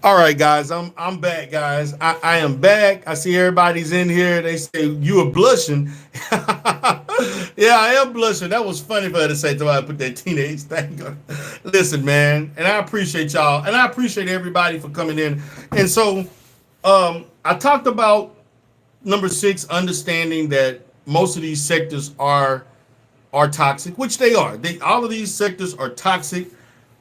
All right, guys, I'm back, guys. I am back. I see everybody's in here. They say you are blushing. Yeah, I am blushing. That was funny for her to say to I put that teenage thing on. Listen, man, and I appreciate y'all, and I appreciate everybody for coming in. And so, I talked about number 6, understanding that most of these sectors are toxic, which they are. All of these sectors are toxic.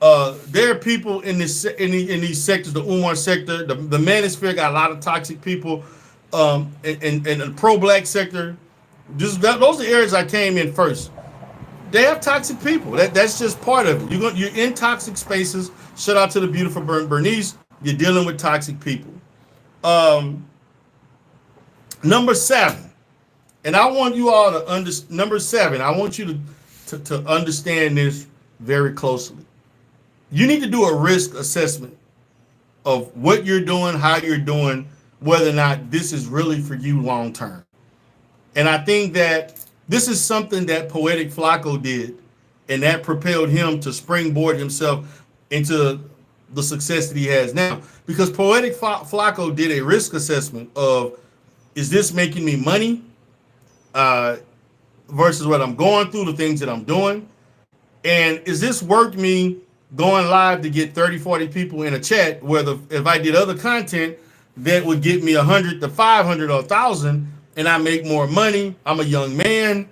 There are people in these sectors, the Umar sector, the manosphere got a lot of toxic people. In the pro-black sector, those are the areas I came in first. They have toxic people. That's just part of it. You're in toxic spaces. Shout out to the beautiful Bernice. You're dealing with toxic people. Number 7, and I want you all to understand. Number 7, I want you to understand this very closely. You need to do a risk assessment of what you're doing, how you're doing, whether or not this is really for you long term. And I think that this is something that Poetic Flacco did, and that propelled him to springboard himself into the success that he has now. Because Poetic Flacco did a risk assessment of, is this making me money versus what I'm going through, the things that I'm doing? And is this worth me going live to get 30, 40 people in a chat, whether if I did other content that would get me 100 to 500 or 1,000, and I make more money. I'm a young man.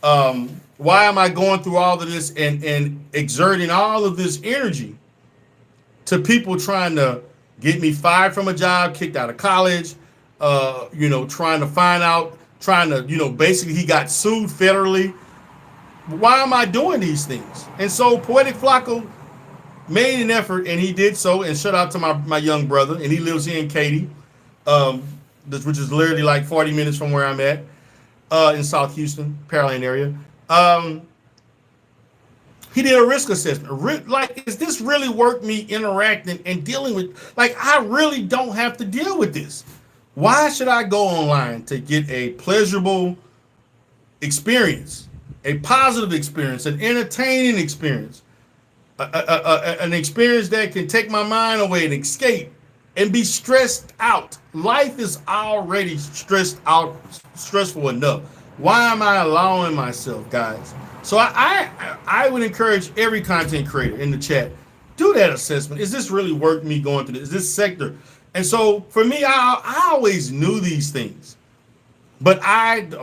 Why am I going through all of this and exerting all of this energy to people trying to get me fired from a job, kicked out of college, trying to find out, trying to, basically he got sued federally. Why am I doing these things? And so Poetic Flacco made an effort, and he did so. And shout out to my young brother, and he lives here in Katy, which is literally like 40 minutes from where I'm at, in South Houston, Pearland area. He did a risk assessment. Like, is this really worth me interacting and dealing with? Like, I really don't have to deal with this. Why should I go online to get a pleasurable experience, a positive experience, an entertaining experience, an experience that can take my mind away and escape and be stressed out? Life is already stressful enough. Why am I allowing myself, guys? So I would encourage every content creator in the chat, do that assessment. Is this really worth me going through this? Is this sector? And so for me, I always knew these things, but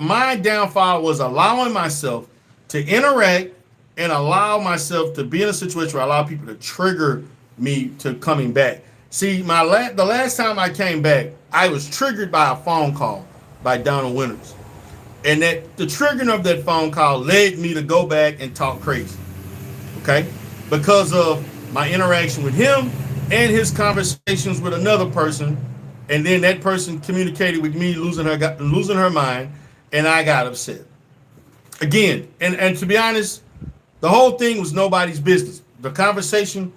my downfall was allowing myself to interact and allow myself to be in a situation where I allow people to trigger me to coming back. See, the last time I came back, I was triggered by a phone call by Donald Winters. And that the triggering of that phone call led me to go back and talk crazy. Okay? Because of my interaction with him and his conversations with another person. And then that person communicated with me losing her mind, and I got upset. Again, and to be honest, the whole thing was nobody's business. My conversation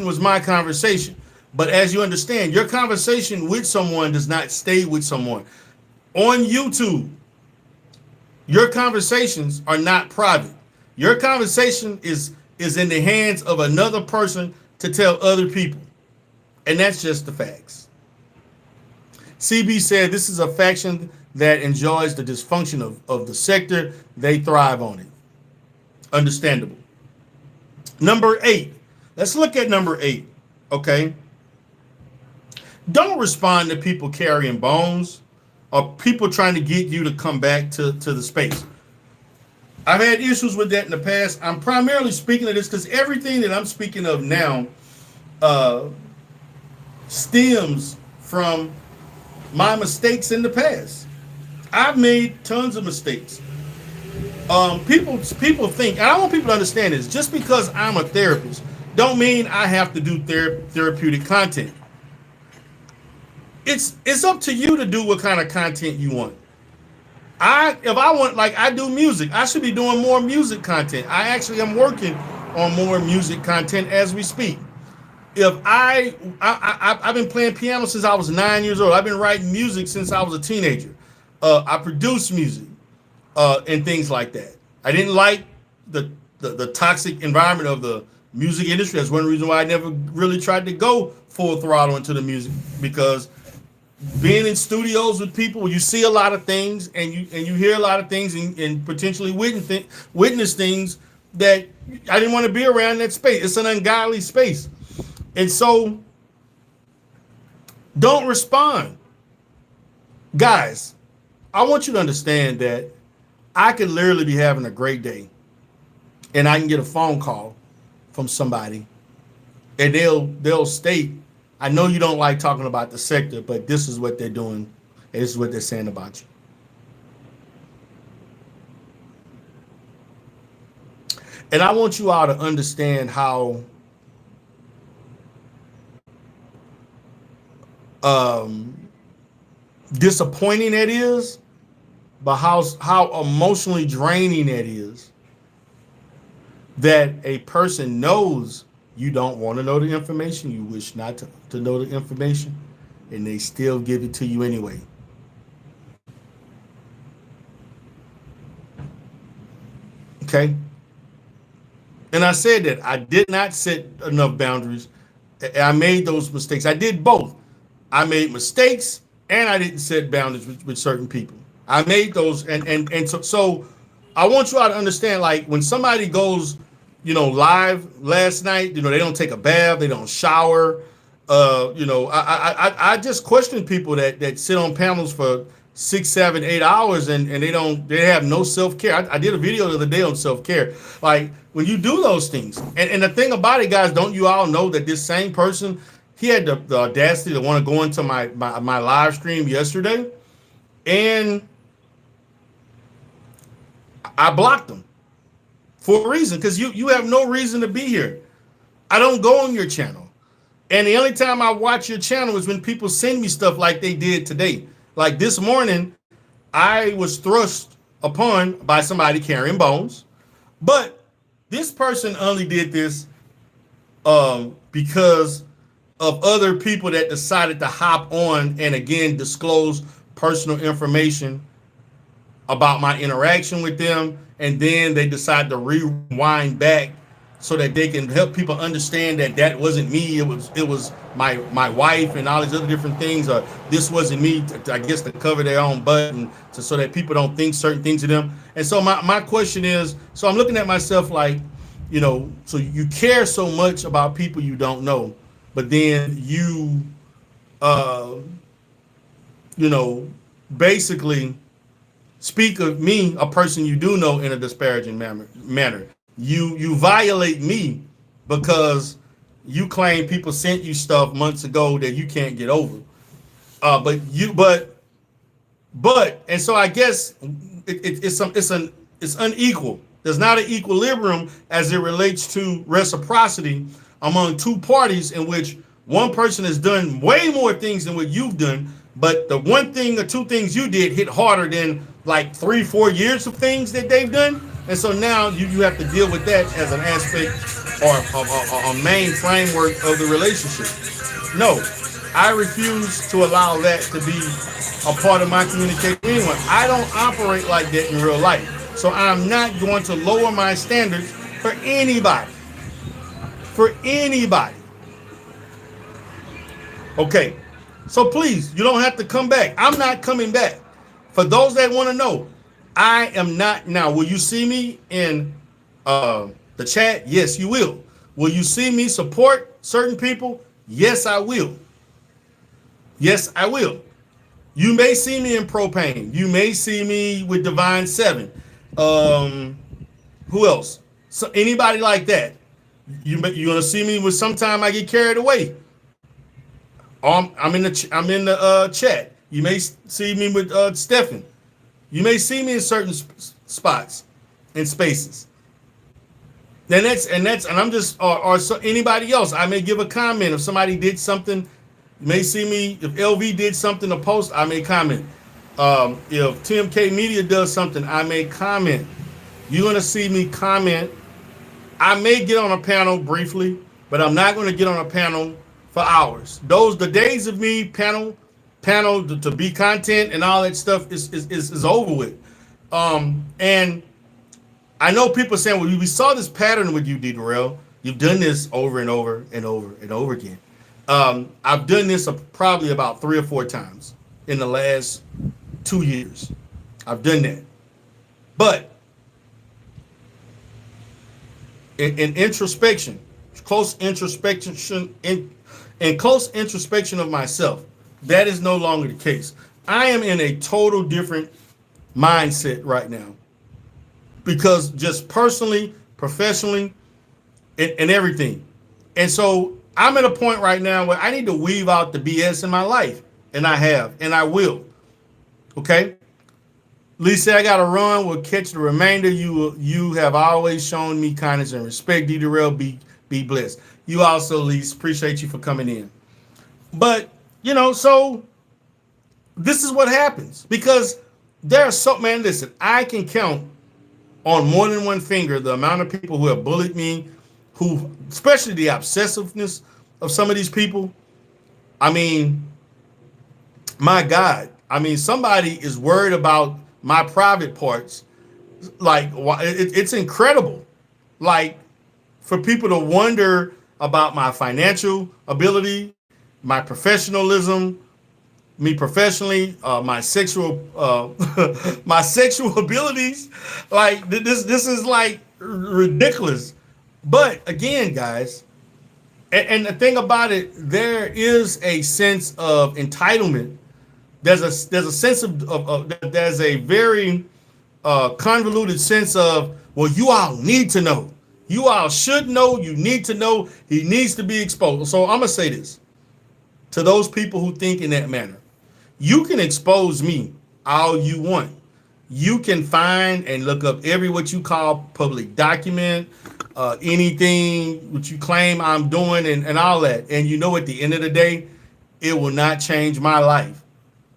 was my conversation. But as you understand, your conversation with someone does not stay with someone. On YouTube, your conversations are not private. Your conversation is in the hands of another person to tell other people. And that's just the facts. CB said this is a faction that enjoys the dysfunction of the sector. They thrive on it. Understandable. Number 8. Let's look at number 8. Okay. Don't respond to people carrying bones or people trying to get you to come back to the space. I've had issues with that in the past. I'm primarily speaking of this because everything that I'm speaking of now stems from my mistakes in the past. I've made tons of mistakes. People think, and I want people to understand this, just because I'm a therapist, don't mean I have to do therapeutic content. It's up to you to do what kind of content you want. If I want, like I do music, I should be doing more music content. I actually am working on more music content as we speak. If I've been playing piano since I was 9 years old. I've been writing music since I was a teenager. I produce music and things like that. I didn't like the toxic environment of the music industry. That's one reason why I never really tried to go full throttle into the music, because being in studios with people, you see a lot of things and you hear a lot of things and potentially witness things that I didn't want to be around that space. It's an ungodly space. And so don't respond. Guys, I want you to understand that I could literally be having a great day and I can get a phone call from somebody and they'll state, I know you don't like talking about the sector, but this is what they're doing and this is what they're saying about you. And I want you all to understand how disappointing that is, but how emotionally draining that is, that a person knows you don't want to know the information, you wish not to know the information, and they still give it to you anyway. Okay? And I said that I did not set enough boundaries. I made those mistakes. I did both. I made mistakes and I didn't set boundaries with certain people. I made those, and so I want you all to understand, like when somebody goes, live last night, they don't take a bath, they don't shower. I just question people that sit on panels for 6, 7, 8 hours, and they have no self-care. I did a video the other day on self-care. Like when you do those things, and the thing about it, guys, don't you all know that this same person, he had the audacity to want to go into my live stream yesterday, and I blocked him for a reason, because you have no reason to be here. I don't go on your channel. And the only time I watch your channel is when people send me stuff like they did today. Like this morning, I was thrust upon by somebody carrying bones. But this person only did this because of other people that decided to hop on and again disclose personal information about my interaction with them. And then they decide to rewind back so that they can help people understand that that wasn't me. It was my wife and all these other different things. Or this wasn't me, I guess, to cover their own butt and so that people don't think certain things of them. And so my question is, so I'm looking at myself like, so you care so much about people you don't know, but then you, basically speak of me, a person you do know, in a disparaging manner. You violate me because you claim people sent you stuff months ago that you can't get over. But and so I guess it's unequal. There's not an equilibrium as it relates to reciprocity among two parties in which one person has done way more things than what you've done, but the one thing or two things you did hit harder than like 3-4 years of things that they've done. And so now you have to deal with that as an aspect or a main framework of the relationship. No, I refuse to allow that to be a part of my communication with anyone. I don't operate like that in real life. So I'm not going to lower my standards for anybody. For anybody. Okay, so please, you don't have to come back. I'm not coming back. For those that want to know, I am not. Now, will you see me in the chat? Yes, you will. Will you see me support certain people? Yes, I will. Yes, I will. You may see me in Propane. You may see me with Divine 7. Who else? So anybody like that? You're gonna see me with sometime I get carried away. I'm in the chat. You may see me with Stephen. You may see me in certain spots and spaces. And I'm just or so anybody else. I may give a comment if somebody did something. You may see me if LV did something to post. I may comment. If TMK Media does something, I may comment. You're gonna see me comment. I may get on a panel briefly, but I'm not gonna get on a panel for hours. The days of me panel to be content and all that stuff is over with. And I know people saying, well, we saw this pattern with you, D. Darrell. You've done this over and over and over and over again. I've done this probably about 3 or 4 times in the last 2 years. I've done that. But in introspection, close introspection of myself, that is no longer the case. I am in a total different mindset right now because just personally, professionally, and everything. And so I'm at a point right now where I need to weave out the BS in my life. And I have, and I will. Okay? Lisa, I got to run. We'll catch the remainder. You have always shown me kindness and respect. D. Darrell, be blessed. You also, Lisa, appreciate you for coming in. But, so this is what happens because there are listen, I can count on more than one finger the amount of people who have bullied me, especially the obsessiveness of some of these people. I mean, my God, somebody is worried about my private parts. Like, it's incredible. Like, for people to wonder about my financial ability, my professionalism, me professionally, my sexual abilities. Like, this is like ridiculous. But again, guys, and the thing about it, there is a sense of entitlement There's a sense of there's a very convoluted sense of, well, you all need to know. You all should know. You need to know. He needs to be exposed. So I'm gonna say this to those people who think in that manner. You can expose me all you want. You can find and look up every what you call public document, anything which you claim I'm doing, and all that. And you know, at the end of the day, it will not change my life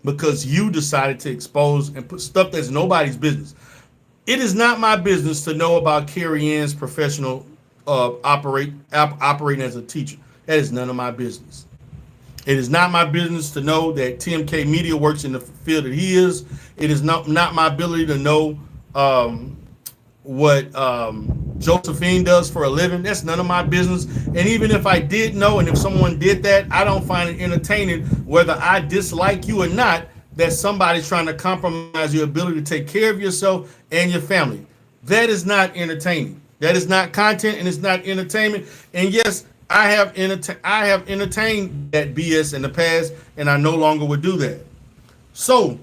because you decided to expose and put stuff that's nobody's business. It is not my business to know about Carrie Ann's professional operating as a teacher. That is none of my business. It is not my business to know that TMK Media works in the field that he is. It is not my ability to know what Josephine does for a living. That's none of my business. And even if I did know, and if someone did that, I don't find it entertaining, whether I dislike you or not, that somebody's trying to compromise your ability to take care of yourself and your family. That is not entertaining. That is not content, and it's not entertainment. And yes, I have entertained that BS in the past, and I no longer would do that. So,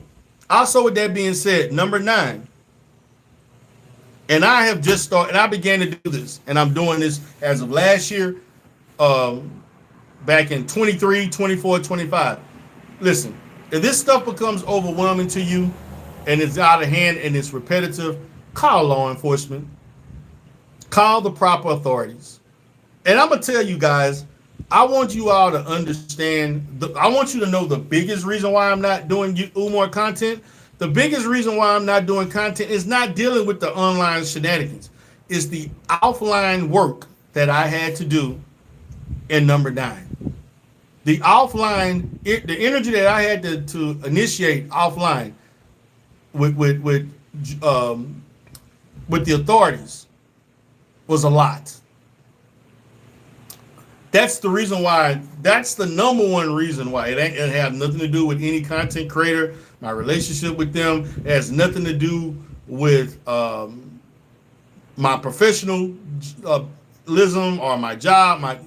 also with that being said, number 9, and I have just started, and I began to do this, and I'm doing this as of last year, back in 23, 24, 25. Listen, if this stuff becomes overwhelming to you, and it's out of hand and it's repetitive, call law enforcement, call the proper authorities. And I'm going to tell you guys, I want you all to understand, I want you to know the biggest reason why I'm not doing more content. The biggest reason why I'm not doing content is not dealing with the online shenanigans. It's the offline work that I had to do in number 9. The offline, the energy that I had to initiate offline with the authorities was a lot. That's the reason why. That's the number one reason why. It has nothing to do with any content creator. My relationship with them, it has nothing to do with my professionalism or my job.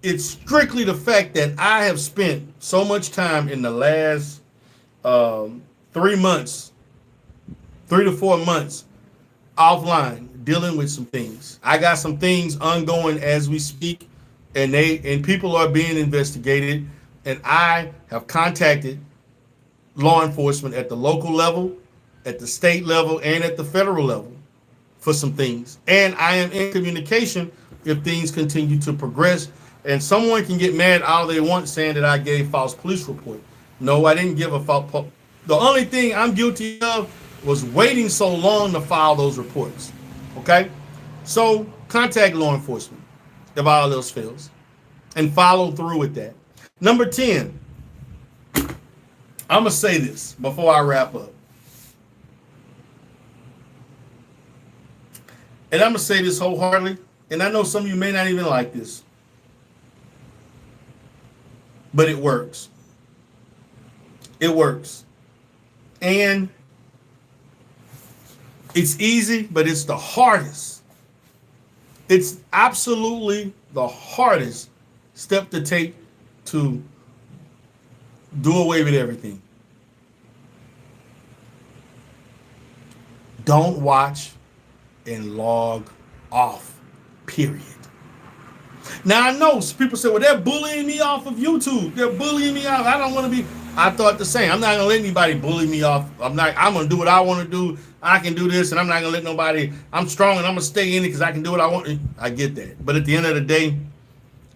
It's strictly the fact that I have spent so much time in the last 3 months, 3 to 4 months offline dealing with some things. I got some things ongoing as we speak, and people are being investigated, and I have contacted law enforcement at the local level, at the state level, and at the federal level for some things. And I am in communication if things continue to progress. And someone can get mad all they want saying that I gave false police report. No, I didn't give a false. The only thing I'm guilty of was waiting so long to file those reports. Okay? So contact law enforcement if all else fails, and follow through with that. Number 10, I'm going to say this before I wrap up. And I'm going to say this wholeheartedly, and I know some of you may not even like this, but it works. It works. And it's easy, but it's the hardest. It's absolutely the hardest step to take to do away with everything. Don't watch and log off, period. Now, I know people say, well, they're bullying me off of YouTube. They're bullying me off. I don't want to be. I thought the same. I'm not going to let anybody bully me off. I'm going to do what I want to do. I can do this, and I'm not going to let nobody. I'm strong, and I'm going to stay in it because I can do what I want. I get that. But at the end of the day,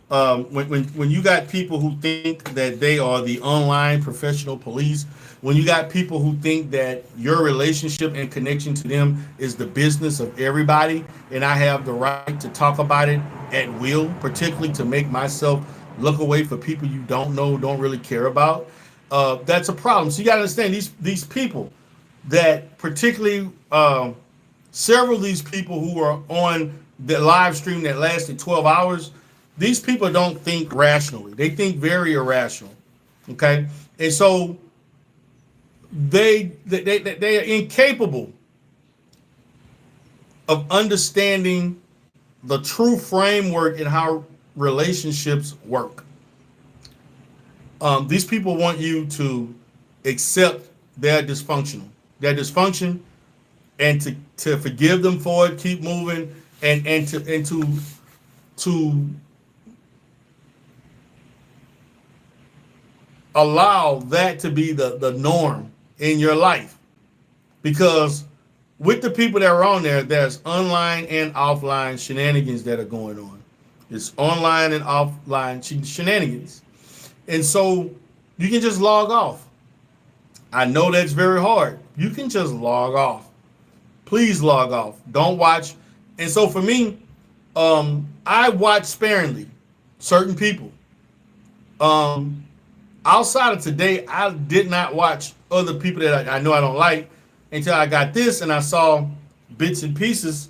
when you got people who think that they are the online professional police, when you got people who think that your relationship and connection to them is the business of everybody, and I have the right to talk about it at will, particularly to make myself look away for people you don't know, don't really care about, that's a problem. So you got to understand these people that particularly several of these people who are on the live stream that lasted 12 hours, these people don't think rationally. They think very irrational. Okay? And so they are incapable of understanding the true framework and how relationships work. These people want you to accept their dysfunction, and to forgive them for it, keep moving, and to allow that to be the norm in your life. Because with the people that are on there, there's online and offline shenanigans that are going on. It's online and offline shenanigans. And so you can just log off. I know that's very hard. You can just log off. Please log off. Don't watch. And so for me, I watch sparingly certain people. Outside of today, I did not watch other people that I know I don't like until I got this and I saw bits and pieces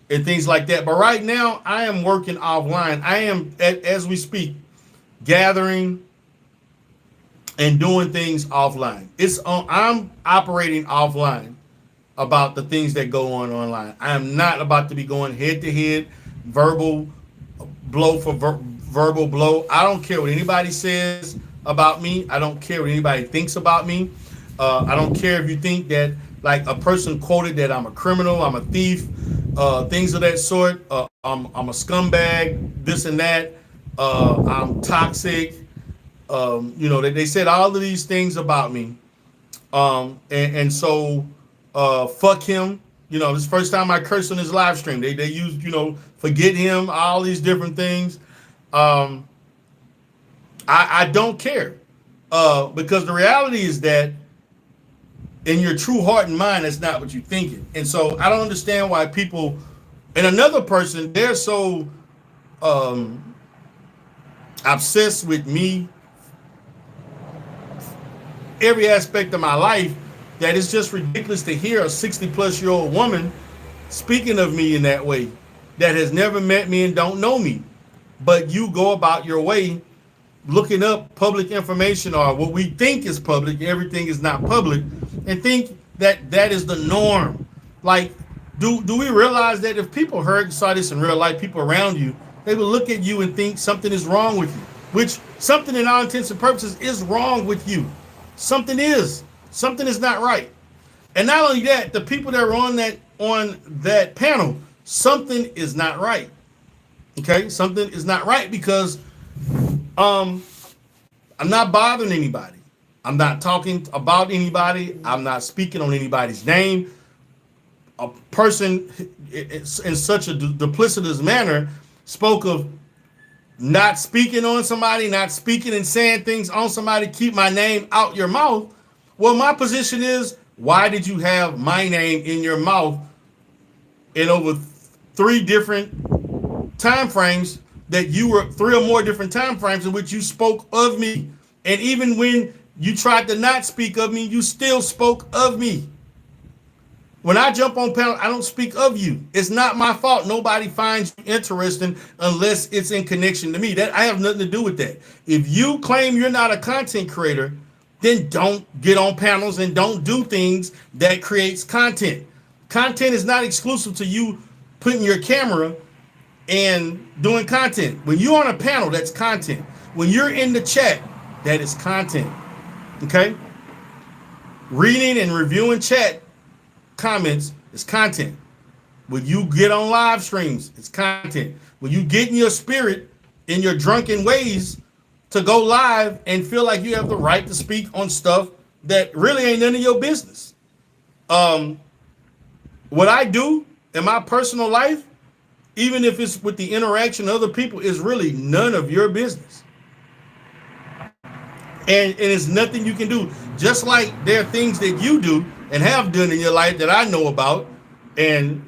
and things like that. But right now, I am working offline. I am, as we speak, gathering and doing things offline. I'm operating offline about the things that go on online. I am not about to be going head to head, verbal blow for verbal blow. I don't care what anybody says about me. I don't care what anybody thinks about me. I don't care if you think that, like a person quoted that I'm a criminal, I'm a thief, things of that sort. I'm a scumbag, this and that. I'm toxic. They said all of these things about me. So fuck him. This is the first time I cursed on his live stream. They used, forget him, all these different things. I don't care. Because the reality is that in your true heart and mind, that's not what you're thinking. And so I don't understand why people, and another person, they're so obsessed with me, every aspect of my life, that it's just ridiculous to hear a 60-plus-year-old woman speaking of me in that way, that has never met me and don't know me. But you go about your way looking up public information, or what we think is public, everything is not public, and think that that is the norm. Like, do we realize that if people saw this in real life, people around you, they would look at you and think something is wrong with you, which something in all intents and purposes is wrong with you. Something is not right. And not only that, the people that are on that panel, something is not right. Okay, something is not right because I'm not bothering anybody. I'm not talking about anybody. I'm not speaking on anybody's name. A person in such a duplicitous manner spoke of not speaking on somebody, not speaking and saying things on somebody, keep my name out your mouth. Well, my position is, why did you have my name in your mouth in over 3 different time frames, that you were 3 or more different time frames in which you spoke of me? And even when you tried to not speak of me, you still spoke of me. When I jump on panel, I don't speak of you. It's not my fault. Nobody finds you interesting unless it's in connection to me. That I have nothing to do with that. If you claim you're not a content creator, then don't get on panels and don't do things that creates content. Content is not exclusive to you putting your camera and doing content. When you're on a panel, that's content. When you're in the chat, that is content. Okay? Reading and reviewing chat comments is content. When you get on live streams, it's content. When you get in your spirit, in your drunken ways, to go live and feel like you have the right to speak on stuff that really ain't none of your business. What I do in my personal life, even if it's with the interaction of other people, is really none of your business. And it's nothing you can do. Just like there are things that you do and have done in your life that I know about, and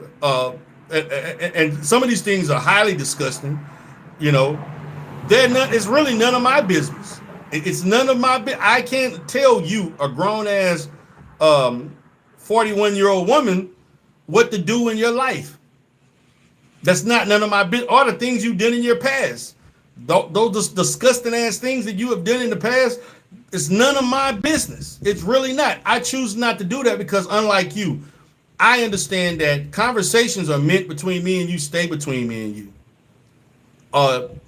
some of these things are highly disgusting. It's really none of my business. It's none of my business. I can't tell you, a grown ass 41-year-old woman, what to do in your life. That's not none of my business. Or the things you did in your past. Those disgusting ass things that you have done in the past, it's none of my business. It's really not. I choose not to do that because, unlike you, I understand that conversations are meant between me and you, stay between me and you.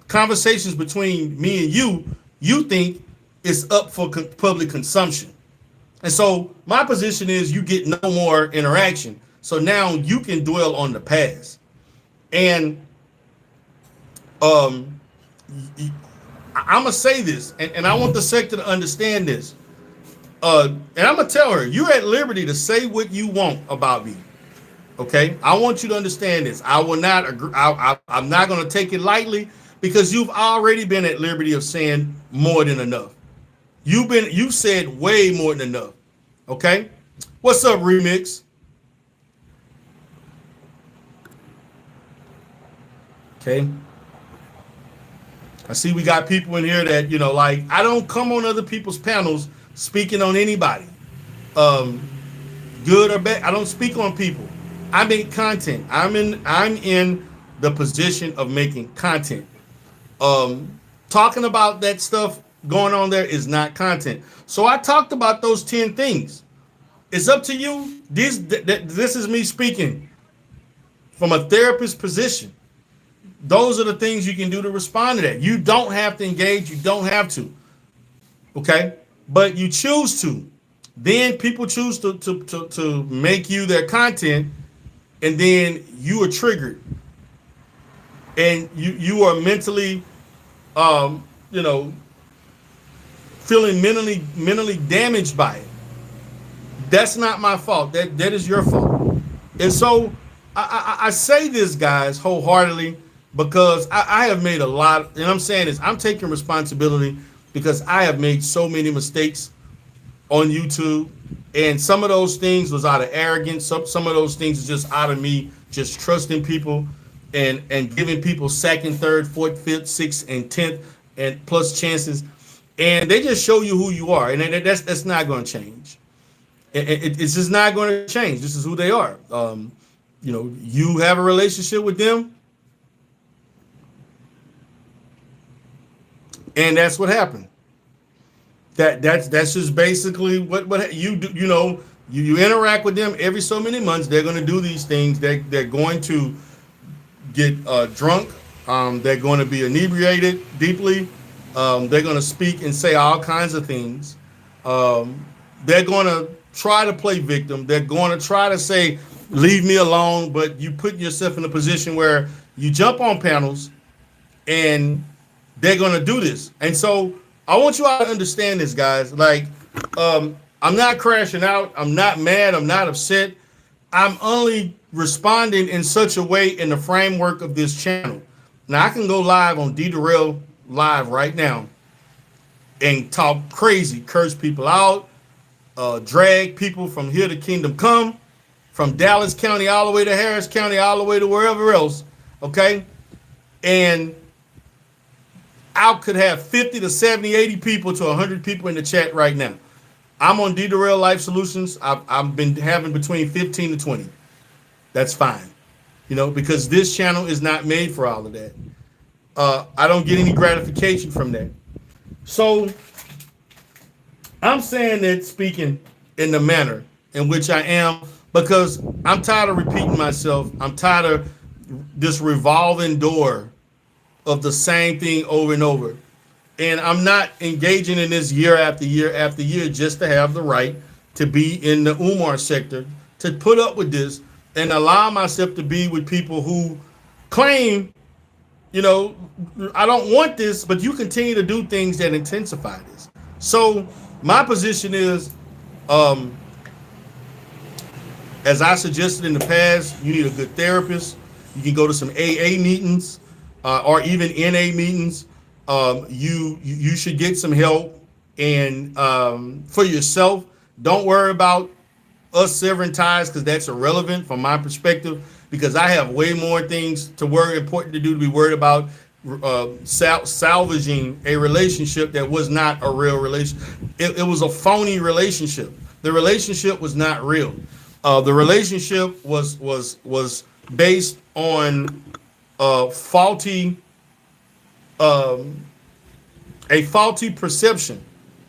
Conversations between me and you think it's up for public consumption. And so my position is you get no more interaction. So now you can dwell on the past. And um, I'm gonna say this, and I want the sector to understand this. And I'm gonna tell her you're at liberty to say what you want about me. Okay, I want you to understand this. I will not agree. I'm not gonna take it lightly because you've already been at liberty of saying more than enough. You've said way more than enough. Okay, what's up, Remix? Okay, I see we got people in here that like I don't come on other people's panels speaking on anybody, um, good or bad. I don't speak on people. I make content. I'm in the position of making content. Talking about that stuff going on there is not content. So I talked about those 10 things. It's up to you. This is me speaking from a therapist position. Those are the things you can do to respond to that. You don't have to engage. You don't have to. Okay? But you choose to. Then people choose to make you their content, and then you are triggered. And you are mentally, um, you know, feeling mentally damaged by it. That's not my fault. That is your fault. And so I say this, guys, wholeheartedly because I have made a lot, and I'm saying this, I'm taking responsibility because I have made so many mistakes on YouTube, and some of those things was out of arrogance. Some of those things is just out of me just trusting people and giving people second, third, fourth, fifth, sixth, and 10th and plus chances, and they just show you who you are, and that's not going to change. It's just not going to change. This is who they are. You have a relationship with them, and that's what happened. That's just basically what you do. You interact with them every so many months. They're going to do these things. They're going to get drunk. They're going to be inebriated deeply. They're going to speak and say all kinds of things. They're going to try to play victim. They're going to try to say, leave me alone. But you put yourself in a position where you jump on panels and they're going to do this. And so I want you all to understand this, guys. Like, I'm not crashing out. I'm not mad. I'm not upset. I'm only responding in such a way in the framework of this channel. Now, I can go live on D-Darrell Live right now and talk crazy, curse people out, drag people from here to Kingdom Come, from Dallas County all the way to Harris County, all the way to wherever else, okay? And I could have 50 to 70, 80 people to 100 people in the chat right now. I'm on D-Darrell Life Solutions. I've been having between 15 to 20. That's fine, because this channel is not made for all of that. I don't get any gratification from that. So I'm saying that speaking in the manner in which I am because I'm tired of repeating myself. I'm tired of this revolving door of the same thing over and over. And I'm not engaging in this year after year after year just to have the right to be in the Umar sector, to put up with this and allow myself to be with people who claim, I don't want this, but you continue to do things that intensify this. So my position is, as I suggested in the past, you need a good therapist. You can go to some AA meetings or even NA meetings. You should get some help, and for yourself, don't worry about us severing ties because that's irrelevant from my perspective. Because I have way more things important to do to be worried about salvaging a relationship that was not a real relationship. It was a phony relationship. The relationship was not real. The relationship was based on faulty. A faulty perception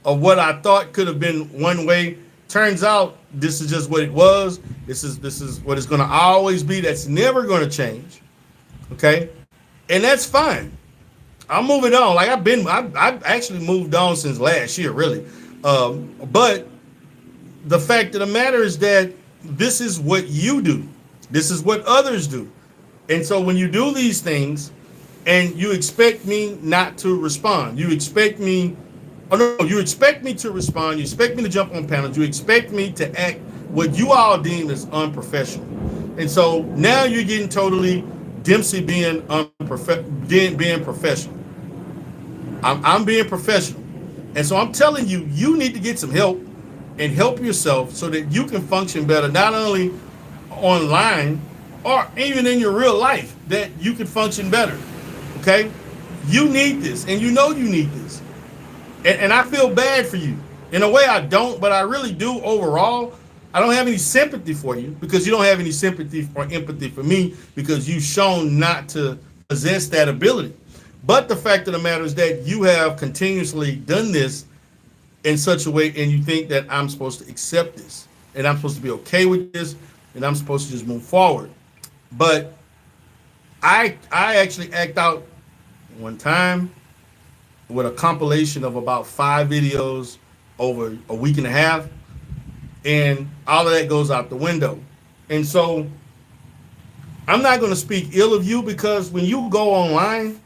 of what I thought could have been one way. Turns out this is just what it was. This is what it's going to always be. That's never going to change. Okay, and that's fine. I'm moving on. I've actually moved on since last year, really. But the fact of the matter is that this is what you do. This is what others do. And so when you do these things and you expect me not to respond, you expect me, oh no, you expect me to respond, you expect me to jump on panels, you expect me to act what you all deem as unprofessional. And so now you're getting totally Dempsey being being professional. I'm being professional. And so I'm telling you, you need to get some help and help yourself so that you can function better, not only online or even in your real life, that you can function better. Okay? You need this, and you know you need this. And I feel bad for you. In a way, I don't, but I really do overall. I don't have any sympathy for you because you don't have any sympathy or empathy for me because you've shown not to possess that ability. But the fact of the matter is that you have continuously done this in such a way, and you think that I'm supposed to accept this, and I'm supposed to be okay with this, and I'm supposed to just move forward. But I actually act out one time with a compilation of about 5 videos over a week and a half, and all of that goes out the window. And so I'm not going to speak ill of you because when you go online,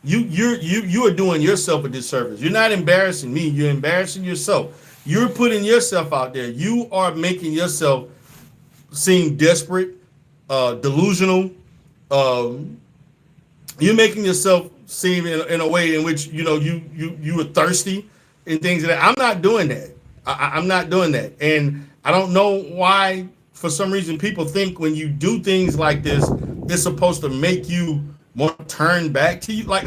you are doing yourself a disservice. You're not embarrassing me. You're embarrassing yourself. You're putting yourself out there. You are making yourself seem desperate, delusional. You're making yourself seem in a way in which you are thirsty and things like that. I'm not doing that. I'm not doing that. And I don't know why, for some reason, people think when you do things like this, it's supposed to make you want to turn back to you. Like,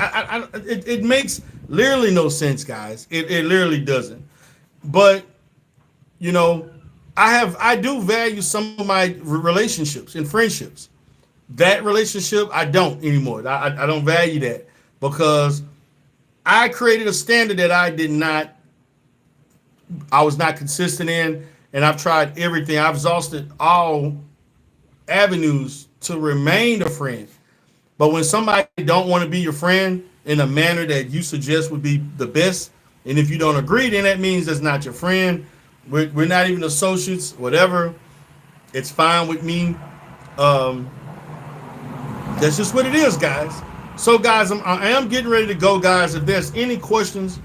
it makes literally no sense, guys. It literally doesn't. But, I do value some of my relationships and friendships. That relationship, I don't anymore. I don't value that because I created a standard that I was not consistent in, and I've tried everything. I've exhausted all avenues to remain a friend. But when somebody don't want to be your friend in a manner that you suggest would be the best, and if you don't agree, then that means that's not your friend. We're not even associates, whatever. It's fine with me. That's just what it is, guys. So, guys, I am getting ready to go, guys. If there's any questions,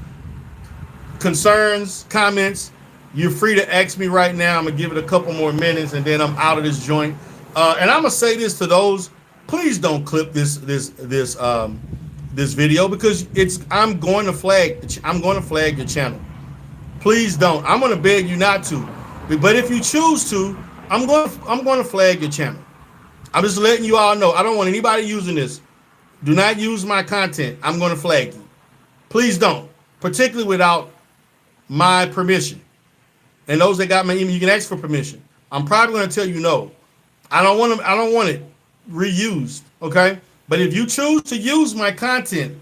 concerns, comments, you're free to ask me right now. I'm gonna give it a couple more minutes, and then I'm out of this joint. And I'm gonna say this to those: please don't clip this video because I'm going to flag your channel. Please don't. I'm gonna beg you not to. But if you choose to, I'm going to flag your channel. I'm just letting you all know. I don't want anybody using this. Do not use my content. I'm going to flag you. Please don't, particularly without my permission. And those that got my email, you can ask for permission. I'm probably going to tell you no. I don't want it reused. Okay. But if you choose to use my content,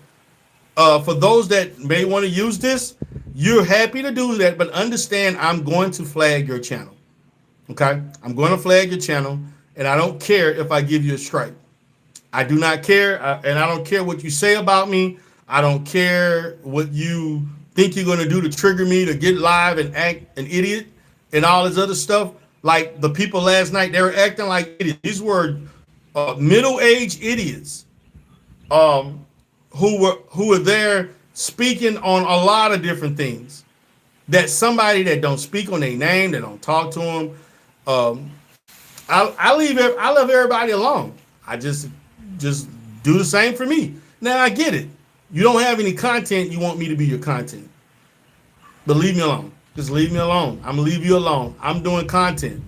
for those that may want to use this, you're happy to do that. But understand, I'm going to flag your channel. Okay. I'm going to flag your channel, and I don't care if I give you a strike. I do not care. And I don't care what you say about me. I don't care what you think you're going to do to trigger me to get live and act an idiot and all this other stuff. Like the people last night, they were acting like idiots. These were middle-aged idiots who were there speaking on a lot of different things. That somebody that don't speak on their name, that don't talk to them. I leave everybody alone. I just do the same for me. Now I get it. You don't have any content. You want me to be your content. But leave me alone. Just leave me alone. I'm going to leave you alone. I'm doing content.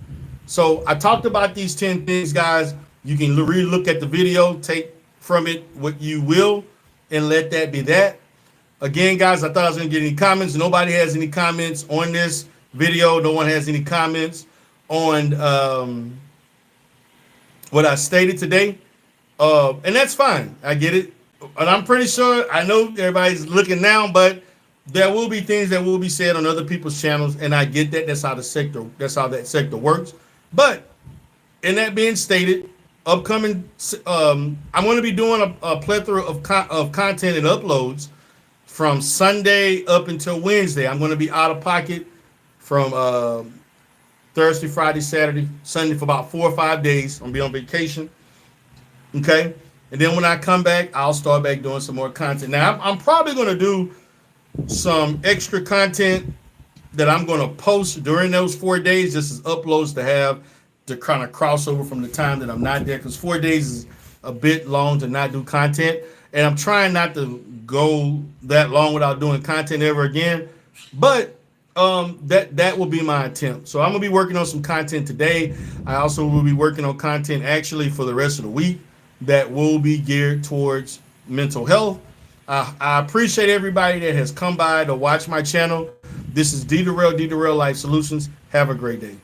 So I talked about these 10 things, guys. You can really look at the video, take from it what you will, and let that be that. Again, guys, I thought I was going to get any comments. Nobody has any comments on this video. No one has any comments on what I stated today. And that's fine. I get it. And I'm pretty sure, I know everybody's looking now, but there will be things that will be said on other people's channels, and I get that. That's how that sector works. But in that being stated, upcoming, I'm going to be doing a plethora of content and uploads from Sunday up until Wednesday. I'm going to be out of pocket from Thursday, Friday, Saturday, Sunday for about 4 or 5 days. I'm gonna be on vacation. Okay. And then when I come back, I'll start back doing some more content. Now I'm probably gonna do some extra content that I'm gonna post during those 4 days, just as uploads to have to kind of crossover from the time that I'm not there, because 4 days is a bit long to not do content. And I'm trying not to go that long without doing content ever again. But that will be my attempt. So I'm gonna be working on some content today. I also will be working on content actually for the rest of the week that will be geared towards mental health. I appreciate everybody that has come by to watch my channel. This is D Durrell Life Solutions. Have a great day.